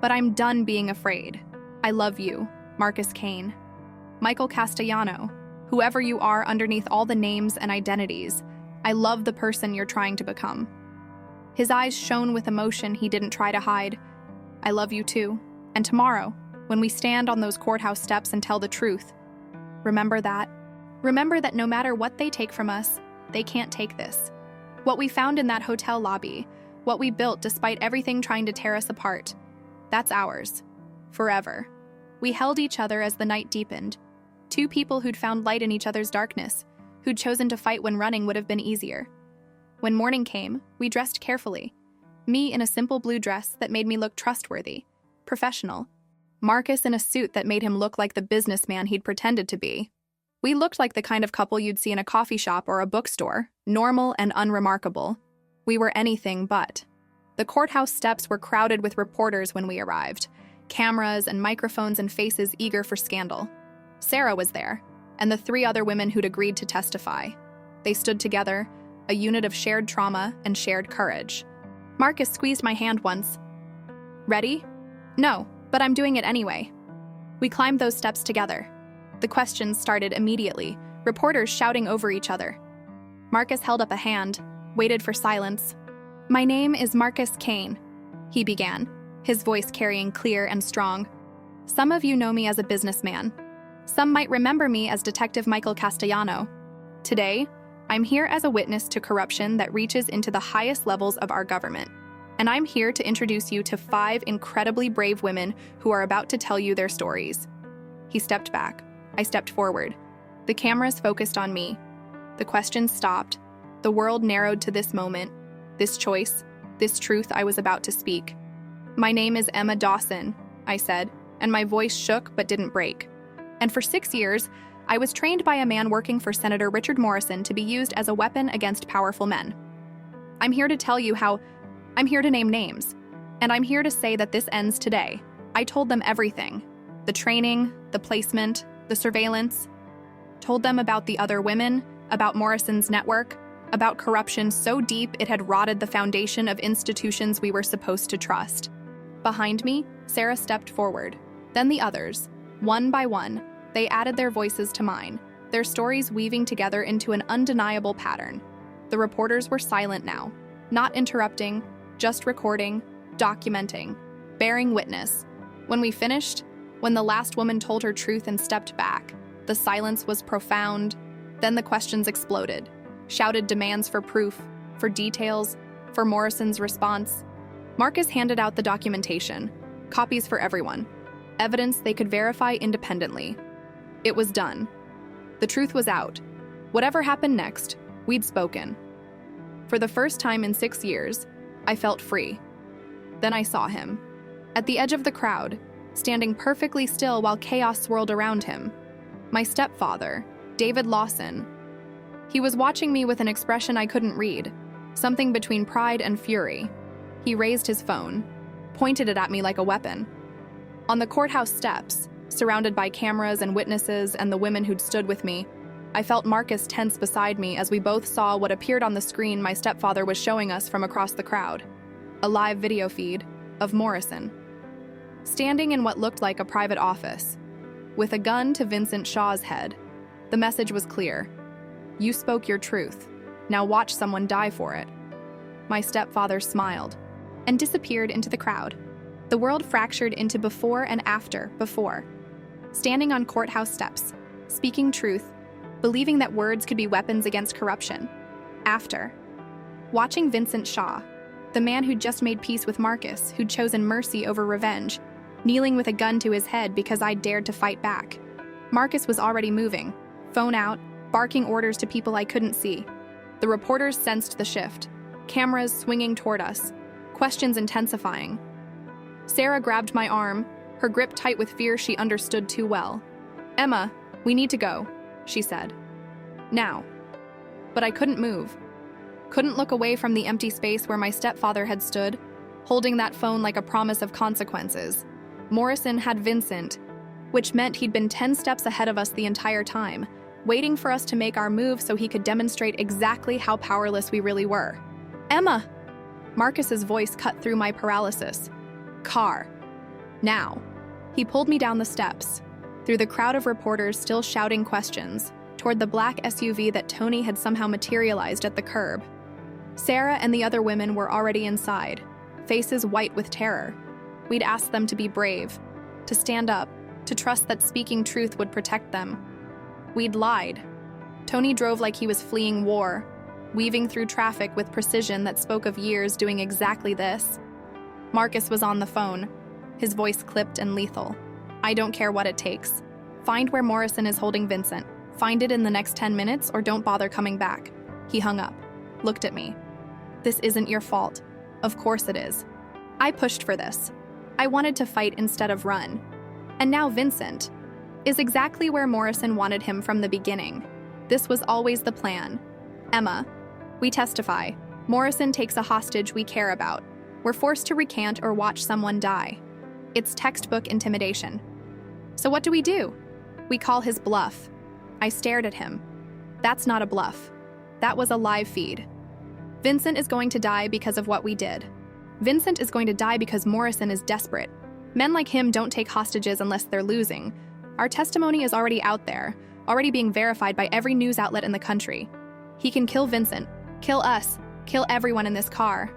But I'm done being afraid. I love you, Marcus Kane. Michael Castellano, whoever you are underneath all the names and identities, I love the person you're trying to become. His eyes shone with emotion he didn't try to hide. I love you too. And tomorrow, when we stand on those courthouse steps and tell the truth, remember that. Remember that no matter what they take from us, they can't take this. What we found in that hotel lobby, What we built despite everything trying to tear us apart. That's ours. Forever. We held each other as the night deepened. Two people who'd found light in each other's darkness, who'd chosen to fight when running would have been easier. When morning came, we dressed carefully. Me in a simple blue dress that made me look trustworthy, professional. Marcus in a suit that made him look like the businessman he'd pretended to be. We looked like the kind of couple you'd see in a coffee shop or a bookstore, normal and unremarkable. We were anything but. The courthouse steps were crowded with reporters when we arrived, cameras and microphones and faces eager for scandal. Sarah was there, and the three other women who'd agreed to testify. They stood together, a unit of shared trauma and shared courage. Marcus squeezed my hand once. Ready? No, but I'm doing it anyway. We climbed those steps together. The questions started immediately, reporters shouting over each other. Marcus held up a hand, waited for silence. My name is Marcus Kane, he began, his voice carrying clear and strong. Some of you know me as a businessman. Some might remember me as Detective Michael Castellano. Today, I'm here as a witness to corruption that reaches into the highest levels of our government. And I'm here to introduce you to 5 incredibly brave women who are about to tell you their stories. He stepped back. I stepped forward. The cameras focused on me. The questions stopped. The world narrowed to this moment, this choice, this truth I was about to speak. My name is Emma Dawson, I said, and my voice shook but didn't break. And for 6 years, I was trained by a man working for Senator Richard Morrison to be used as a weapon against powerful men. I'm here to tell you how. I'm here to name names. And I'm here to say that this ends today. I told them everything. The training, the placement, the surveillance. Told them about the other women, about Morrison's network, about corruption so deep it had rotted the foundation of institutions we were supposed to trust. Behind me, Sarah stepped forward. Then the others. One by one, they added their voices to mine, their stories weaving together into an undeniable pattern. The reporters were silent now, not interrupting, just recording, documenting, bearing witness. When we finished, when the last woman told her truth and stepped back, the silence was profound. Then the questions exploded, shouted demands for proof, for details, for Morrison's response. Marcus handed out the documentation, copies for everyone, evidence they could verify independently. It was done. The truth was out. Whatever happened next, we'd spoken. For the first time in 6 years, I felt free. Then I saw him. At the edge of the crowd, standing perfectly still while chaos swirled around him. My stepfather, David Lawson. He was watching me with an expression I couldn't read, something between pride and fury. He raised his phone, pointed it at me like a weapon. On the courthouse steps, surrounded by cameras and witnesses and the women who'd stood with me, I felt Marcus tense beside me as we both saw what appeared on the screen my stepfather was showing us from across the crowd. A live video feed of Morrison. Standing in what looked like a private office, with a gun to Vincent Shaw's head. The message was clear. You spoke your truth. Now watch someone die for it. My stepfather smiled and disappeared into the crowd. The world fractured into before and after before. Standing on courthouse steps, speaking truth, believing that words could be weapons against corruption. After. Watching Vincent Shaw, the man who'd just made peace with Marcus, who'd chosen mercy over revenge, kneeling with a gun to his head because I dared to fight back. Marcus was already moving, phone out, barking orders to people I couldn't see. The reporters sensed the shift, cameras swinging toward us, questions intensifying. Sarah grabbed my arm, her grip tight with fear she understood too well. Emma, we need to go, she said. Now. But I couldn't move. Couldn't look away from the empty space where my stepfather had stood, holding that phone like a promise of consequences. Morrison had Vincent, which meant he'd been 10 steps ahead of us the entire time, waiting for us to make our move so he could demonstrate exactly how powerless we really were. Emma! Marcus's voice cut through my paralysis. Car. Now. He pulled me down the steps, through the crowd of reporters still shouting questions, toward the black SUV that Tony had somehow materialized at the curb. Sarah and the other women were already inside, faces white with terror. We'd asked them to be brave, to stand up, to trust that speaking truth would protect them. We'd lied. Tony drove like he was fleeing war. weaving through traffic with precision that spoke of years doing exactly this. Marcus was on the phone, his voice clipped and lethal. "I don't care what it takes. Find where Morrison is holding Vincent. Find it in the next 10 minutes or don't bother coming back." He hung up, looked at me. "This isn't your fault." "Of course it is. I pushed for this. I wanted to fight instead of run. And now Vincent is exactly where Morrison wanted him from the beginning. This was always the plan. Emma, we testify. Morrison takes a hostage we care about. We're forced to recant or watch someone die. It's textbook intimidation. So what do? We call his bluff." I stared at him. "That's not a bluff. That was a live feed. Vincent is going to die because of what we did. Vincent is going to die because Morrison is desperate. Men like him don't take hostages unless they're losing. Our testimony is already out there, already being verified by every news outlet in the country. He can kill Vincent, kill us, kill everyone in this car.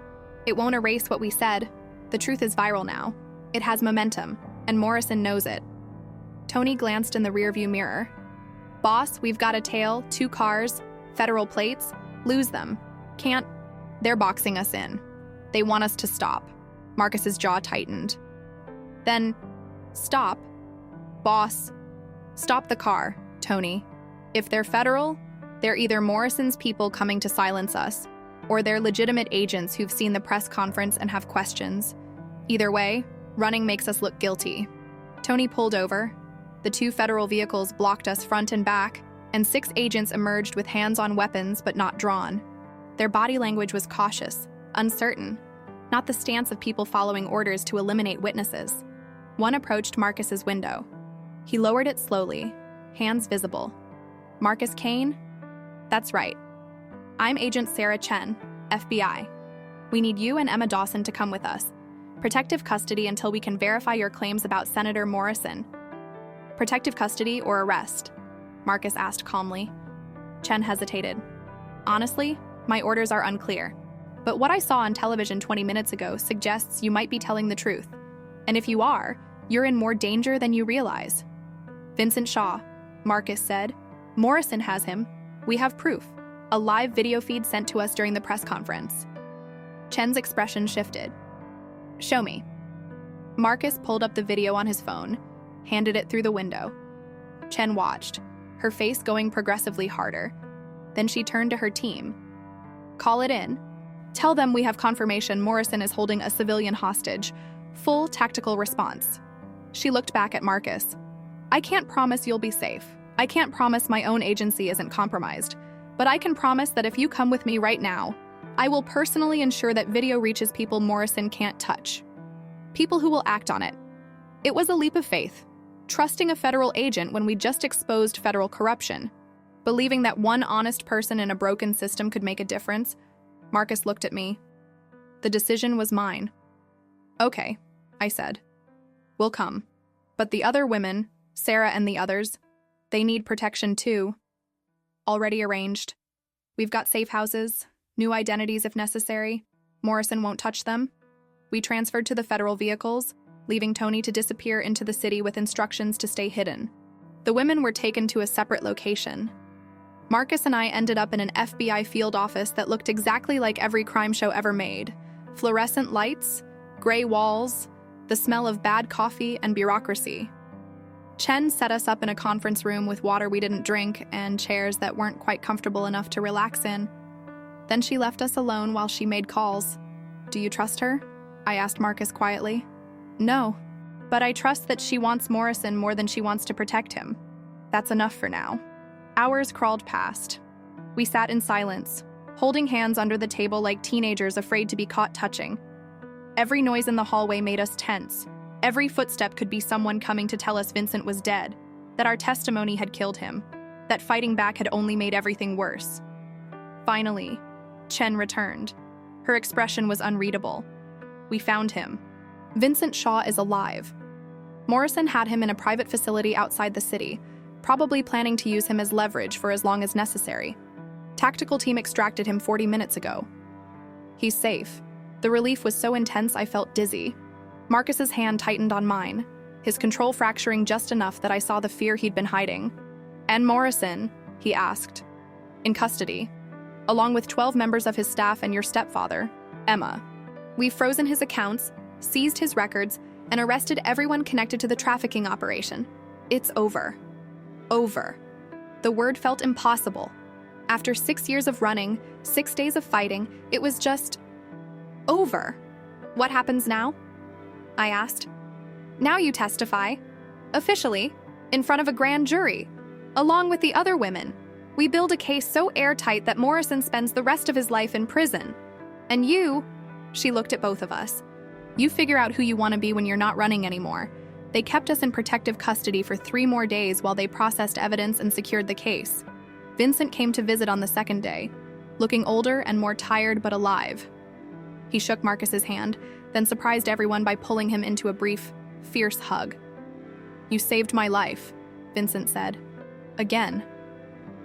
It won't erase what we said. The truth is viral now. It has momentum, and Morrison knows it." Tony glanced in the rearview mirror. "Boss, we've got a tail, 2 cars, federal plates. Lose them. Can't. They're boxing us in. They want us to stop." Marcus's jaw tightened. "Then, stop. Boss, stop the car, Tony. If they're federal, they're either Morrison's people coming to silence us, or they're legitimate agents who've seen the press conference and have questions. Either way, running makes us look guilty." Tony pulled over. The 2 federal vehicles blocked us front and back, and 6 agents emerged with hands on weapons but not drawn. Their body language was cautious, uncertain, not the stance of people following orders to eliminate witnesses. One approached Marcus's window. He lowered it slowly, hands visible. "Marcus Kane? That's right. I'm Agent Sarah Chen, FBI. We need you and Emma Dawson to come with us. Protective custody until we can verify your claims about Senator Morrison." "Protective custody or arrest?" Marcus asked calmly. Chen hesitated. "Honestly, my orders are unclear. But what I saw on television 20 minutes ago suggests you might be telling the truth. And if you are, you're in more danger than you realize." "Vincent Shaw," Marcus said. "Morrison has him. We have proof. A live video feed sent to us during the press conference." Chen's expression shifted. "Show me." Marcus pulled up the video on his phone, handed it through the window. Chen watched, her face going progressively harder. Then she turned to her team. "Call it in. Tell them we have confirmation Morrison is holding a civilian hostage. Full tactical response." She looked back at Marcus. "I can't promise you'll be safe. I can't promise my own agency isn't compromised. But I can promise that if you come with me right now, I will personally ensure that video reaches people Morrison can't touch. People who will act on it." It was a leap of faith. Trusting a federal agent when we just exposed federal corruption. Believing that one honest person in a broken system could make a difference. Marcus looked at me. The decision was mine. "Okay," I said. "We'll come. But the other women, Sarah and the others, they need protection too." "Already arranged. We've got safe houses, new identities if necessary. Morrison won't touch them." We transferred to the federal vehicles, leaving Tony to disappear into the city with instructions to stay hidden. The women were taken to a separate location. Marcus and I ended up in an FBI field office that looked exactly like every crime show ever made. Fluorescent lights, gray walls, the smell of bad coffee and bureaucracy. Chen set us up in a conference room with water we didn't drink and chairs that weren't quite comfortable enough to relax in. Then she left us alone while she made calls. "Do you trust her?" I asked Marcus quietly. "No, but I trust that she wants Morrison more than she wants to protect him. That's enough for now." Hours crawled past. We sat in silence, holding hands under the table like teenagers afraid to be caught touching. Every noise in the hallway made us tense. Every footstep could be someone coming to tell us Vincent was dead, that our testimony had killed him, that fighting back had only made everything worse. Finally, Chen returned. Her expression was unreadable. "We found him. Vincent Shaw is alive. Morrison had him in a private facility outside the city, probably planning to use him as leverage for as long as necessary. Tactical team extracted him 40 minutes ago. He's safe." The relief was so intense I felt dizzy. Marcus's hand tightened on mine, his control fracturing just enough that I saw the fear he'd been hiding. "And Morrison?" he asked. "In custody. along with 12 members of his staff and your stepfather, Emma. We've frozen his accounts, seized his records, and arrested everyone connected to the trafficking operation. It's over. Over. The word felt impossible. After 6 years of running, 6 days of fighting, it was just over. What happens now? I asked. Now you testify. Officially, in front of a grand jury, along with the other women. We build a case so airtight that Morrison spends the rest of his life in prison. And you, she looked at both of us, you figure out who you want to be when you're not running anymore. They kept us in protective custody for 3 more days while they processed evidence and secured the case. Vincent came to visit on the second day, looking older and more tired but alive. He shook Marcus's hand, then surprised everyone by pulling him into a brief, fierce hug. You saved my life, Vincent said. Again.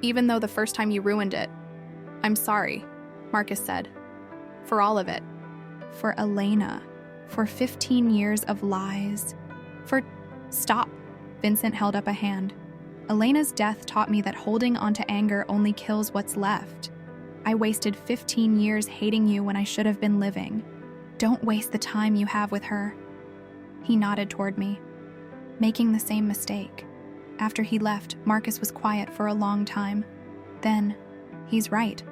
Even though the first time you ruined it. I'm sorry, Marcus said. For all of it. For Elena. For 15 years of lies. For... Stop. Vincent held up a hand. Elena's death taught me that holding onto anger only kills what's left. I wasted 15 years hating you when I should have been living. Don't waste the time you have with her. He nodded toward me, making the same mistake. After he left, Marcus was quiet for a long time. Then, he's right.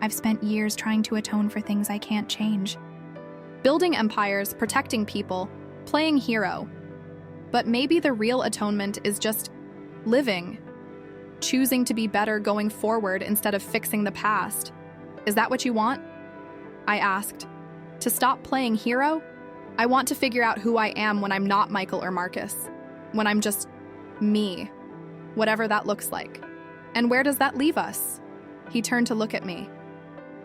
I've spent years trying to atone for things I can't change. Building empires, protecting people, playing hero. But maybe the real atonement is just living. Choosing to be better going forward instead of fixing the past. Is that what you want? I asked. To stop playing hero? I want to figure out who I am when I'm not Michael or Marcus. When I'm just me. Whatever that looks like. And where does that leave us? He turned to look at me.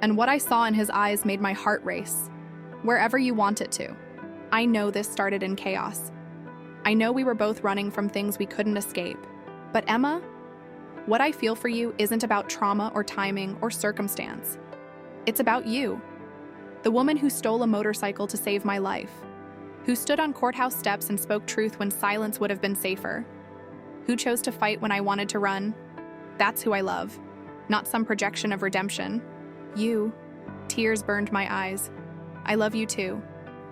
And what I saw in his eyes made my heart race. Wherever you want it to. I know this started in chaos. I know we were both running from things we couldn't escape. But Emma, what I feel for you isn't about trauma or timing or circumstance. It's about you. The woman who stole a motorcycle to save my life. Who stood on courthouse steps and spoke truth when silence would have been safer. Who chose to fight when I wanted to run. That's who I love. Not some projection of redemption. You. Tears burned my eyes. I love you too.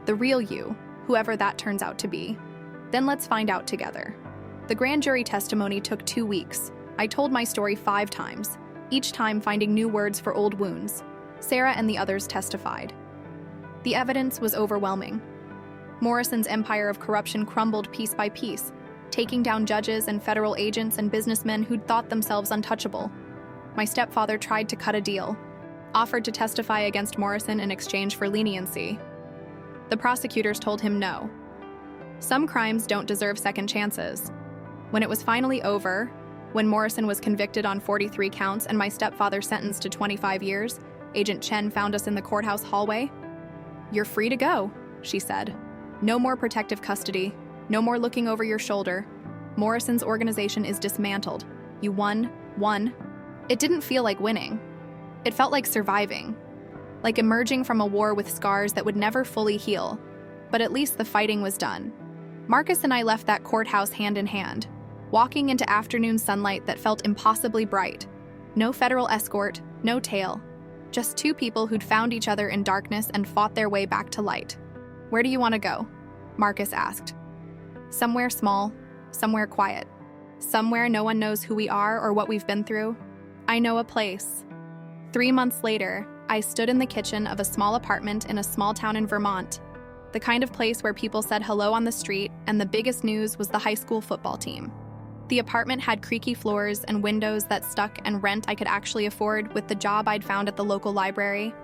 The real you, whoever that turns out to be. Then let's find out together. The grand jury testimony took 2 weeks. I told my story 5 times, each time finding new words for old wounds. Sarah and the others testified. The evidence was overwhelming. Morrison's empire of corruption crumbled piece by piece, taking down judges and federal agents and businessmen who'd thought themselves untouchable. My stepfather tried to cut a deal, offered to testify against Morrison in exchange for leniency. The prosecutors told him no. Some crimes don't deserve second chances. When it was finally over, when Morrison was convicted on 43 counts and my stepfather sentenced to 25 years, Agent Chen found us in the courthouse hallway. You're free to go, she said. No more protective custody. No more looking over your shoulder. Morrison's organization is dismantled. You won. It didn't feel like winning. It felt like surviving. Like emerging from a war with scars that would never fully heal. But at least the fighting was done. Marcus and I left that courthouse hand in hand, walking into afternoon sunlight that felt impossibly bright. No federal escort, no tail. Just 2 people who'd found each other in darkness and fought their way back to light. Where do you want to go? Marcus asked. Somewhere small, somewhere quiet. Somewhere no one knows who we are or what we've been through. I know a place. 3 months later, I stood in the kitchen of a small apartment in a small town in Vermont. The kind of place where people said hello on the street, and the biggest news was the high school football team. The apartment had creaky floors and windows that stuck and rent I could actually afford with the job I'd found at the local library.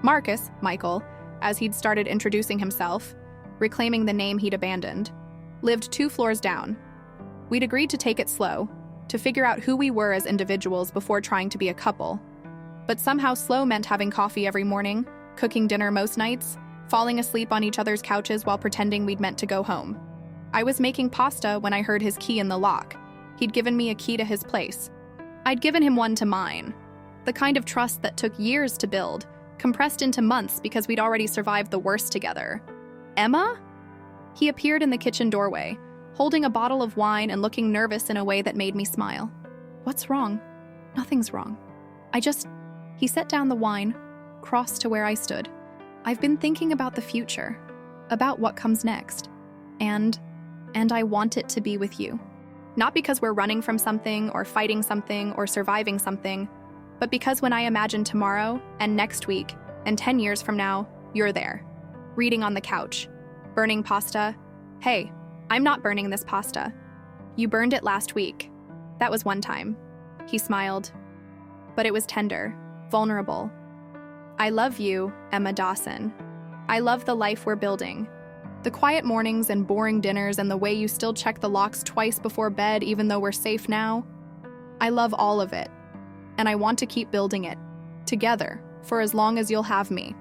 Marcus, Michael, as he'd started introducing himself, reclaiming the name he'd abandoned, lived 2 floors down. We'd agreed to take it slow, to figure out who we were as individuals before trying to be a couple. But somehow slow meant having coffee every morning, cooking dinner most nights, falling asleep on each other's couches while pretending we'd meant to go home. I was making pasta when I heard his key in the lock. He'd given me a key to his place. I'd given him one to mine. The kind of trust that took years to build, compressed into months because we'd already survived the worst together. Emma? He appeared in the kitchen doorway, holding a bottle of wine and looking nervous in a way that made me smile. What's wrong? Nothing's wrong. He set down the wine, crossed to where I stood. I've been thinking about the future, about what comes next, and I want it to be with you. Not because we're running from something or fighting something or surviving something, but because when I imagine tomorrow and next week and 10 years from now, you're there, reading on the couch, burning pasta. Hey, I'm not burning this pasta. You burned it last week. That was one time. He smiled, but it was tender, vulnerable. I love you, Emma Dawson. I love the life we're building. The quiet mornings and boring dinners and the way you still check the locks twice before bed even though we're safe now. I love all of it, and I want to keep building it, together, for as long as you'll have me.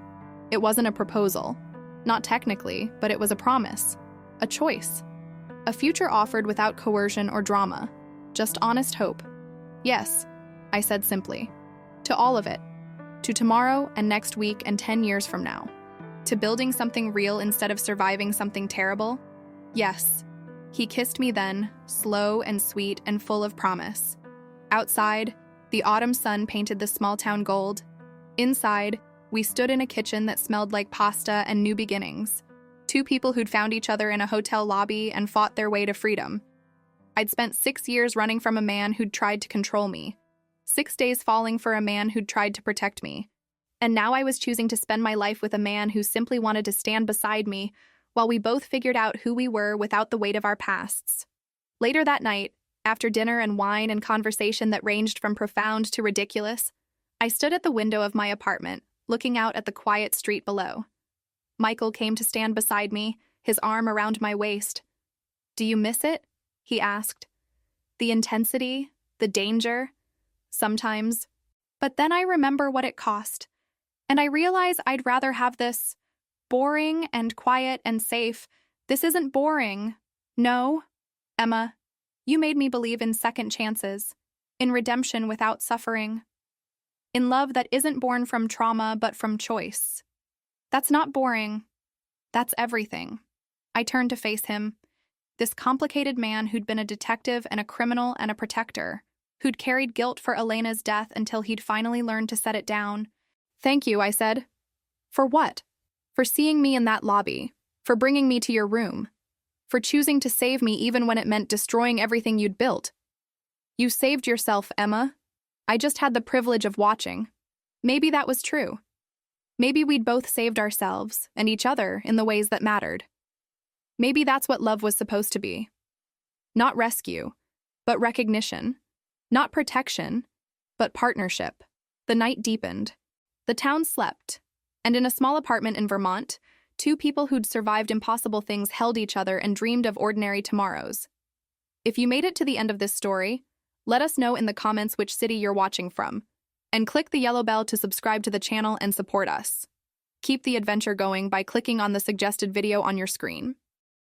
It wasn't a proposal. Not technically, but it was a promise. A choice. A future offered without coercion or drama. Just honest hope. Yes, I said simply. To all of it. To tomorrow and next week and 10 years from now. To building something real instead of surviving something terrible? Yes. He kissed me then, slow and sweet and full of promise. Outside, the autumn sun painted the small town gold. Inside, we stood in a kitchen that smelled like pasta and new beginnings. Two people who'd found each other in a hotel lobby and fought their way to freedom. I'd spent 6 years running from a man who'd tried to control me. 6 days falling for a man who'd tried to protect me. And now I was choosing to spend my life with a man who simply wanted to stand beside me while we both figured out who we were without the weight of our pasts. Later that night, after dinner and wine and conversation that ranged from profound to ridiculous, I stood at the window of my apartment, looking out at the quiet street below. Michael came to stand beside me, his arm around my waist. "Do you miss it?" he asked. "The intensity, the danger?" Sometimes. But then I remember what it cost. And I realize I'd rather have this boring and quiet and safe. This isn't boring. No, Emma, you made me believe in second chances, in redemption without suffering, in love that isn't born from trauma but from choice. That's not boring. That's everything. I turned to face him, this complicated man who'd been a detective and a criminal and a protector, who'd carried guilt for Elena's death until he'd finally learned to set it down. "Thank you," I said. "For what?" "For seeing me in that lobby, for bringing me to your room, for choosing to save me even when it meant destroying everything you'd built. You saved yourself, Emma. I just had the privilege of watching. Maybe that was true. Maybe we'd both saved ourselves and each other in the ways that mattered. Maybe that's what love was supposed to be. Not rescue, but recognition. Not protection, but partnership." The night deepened. The town slept, and in a small apartment in Vermont, two people who'd survived impossible things held each other and dreamed of ordinary tomorrows. If you made it to the end of this story, let us know in the comments which city you're watching from, and click the yellow bell to subscribe to the channel and support us. Keep the adventure going by clicking on the suggested video on your screen.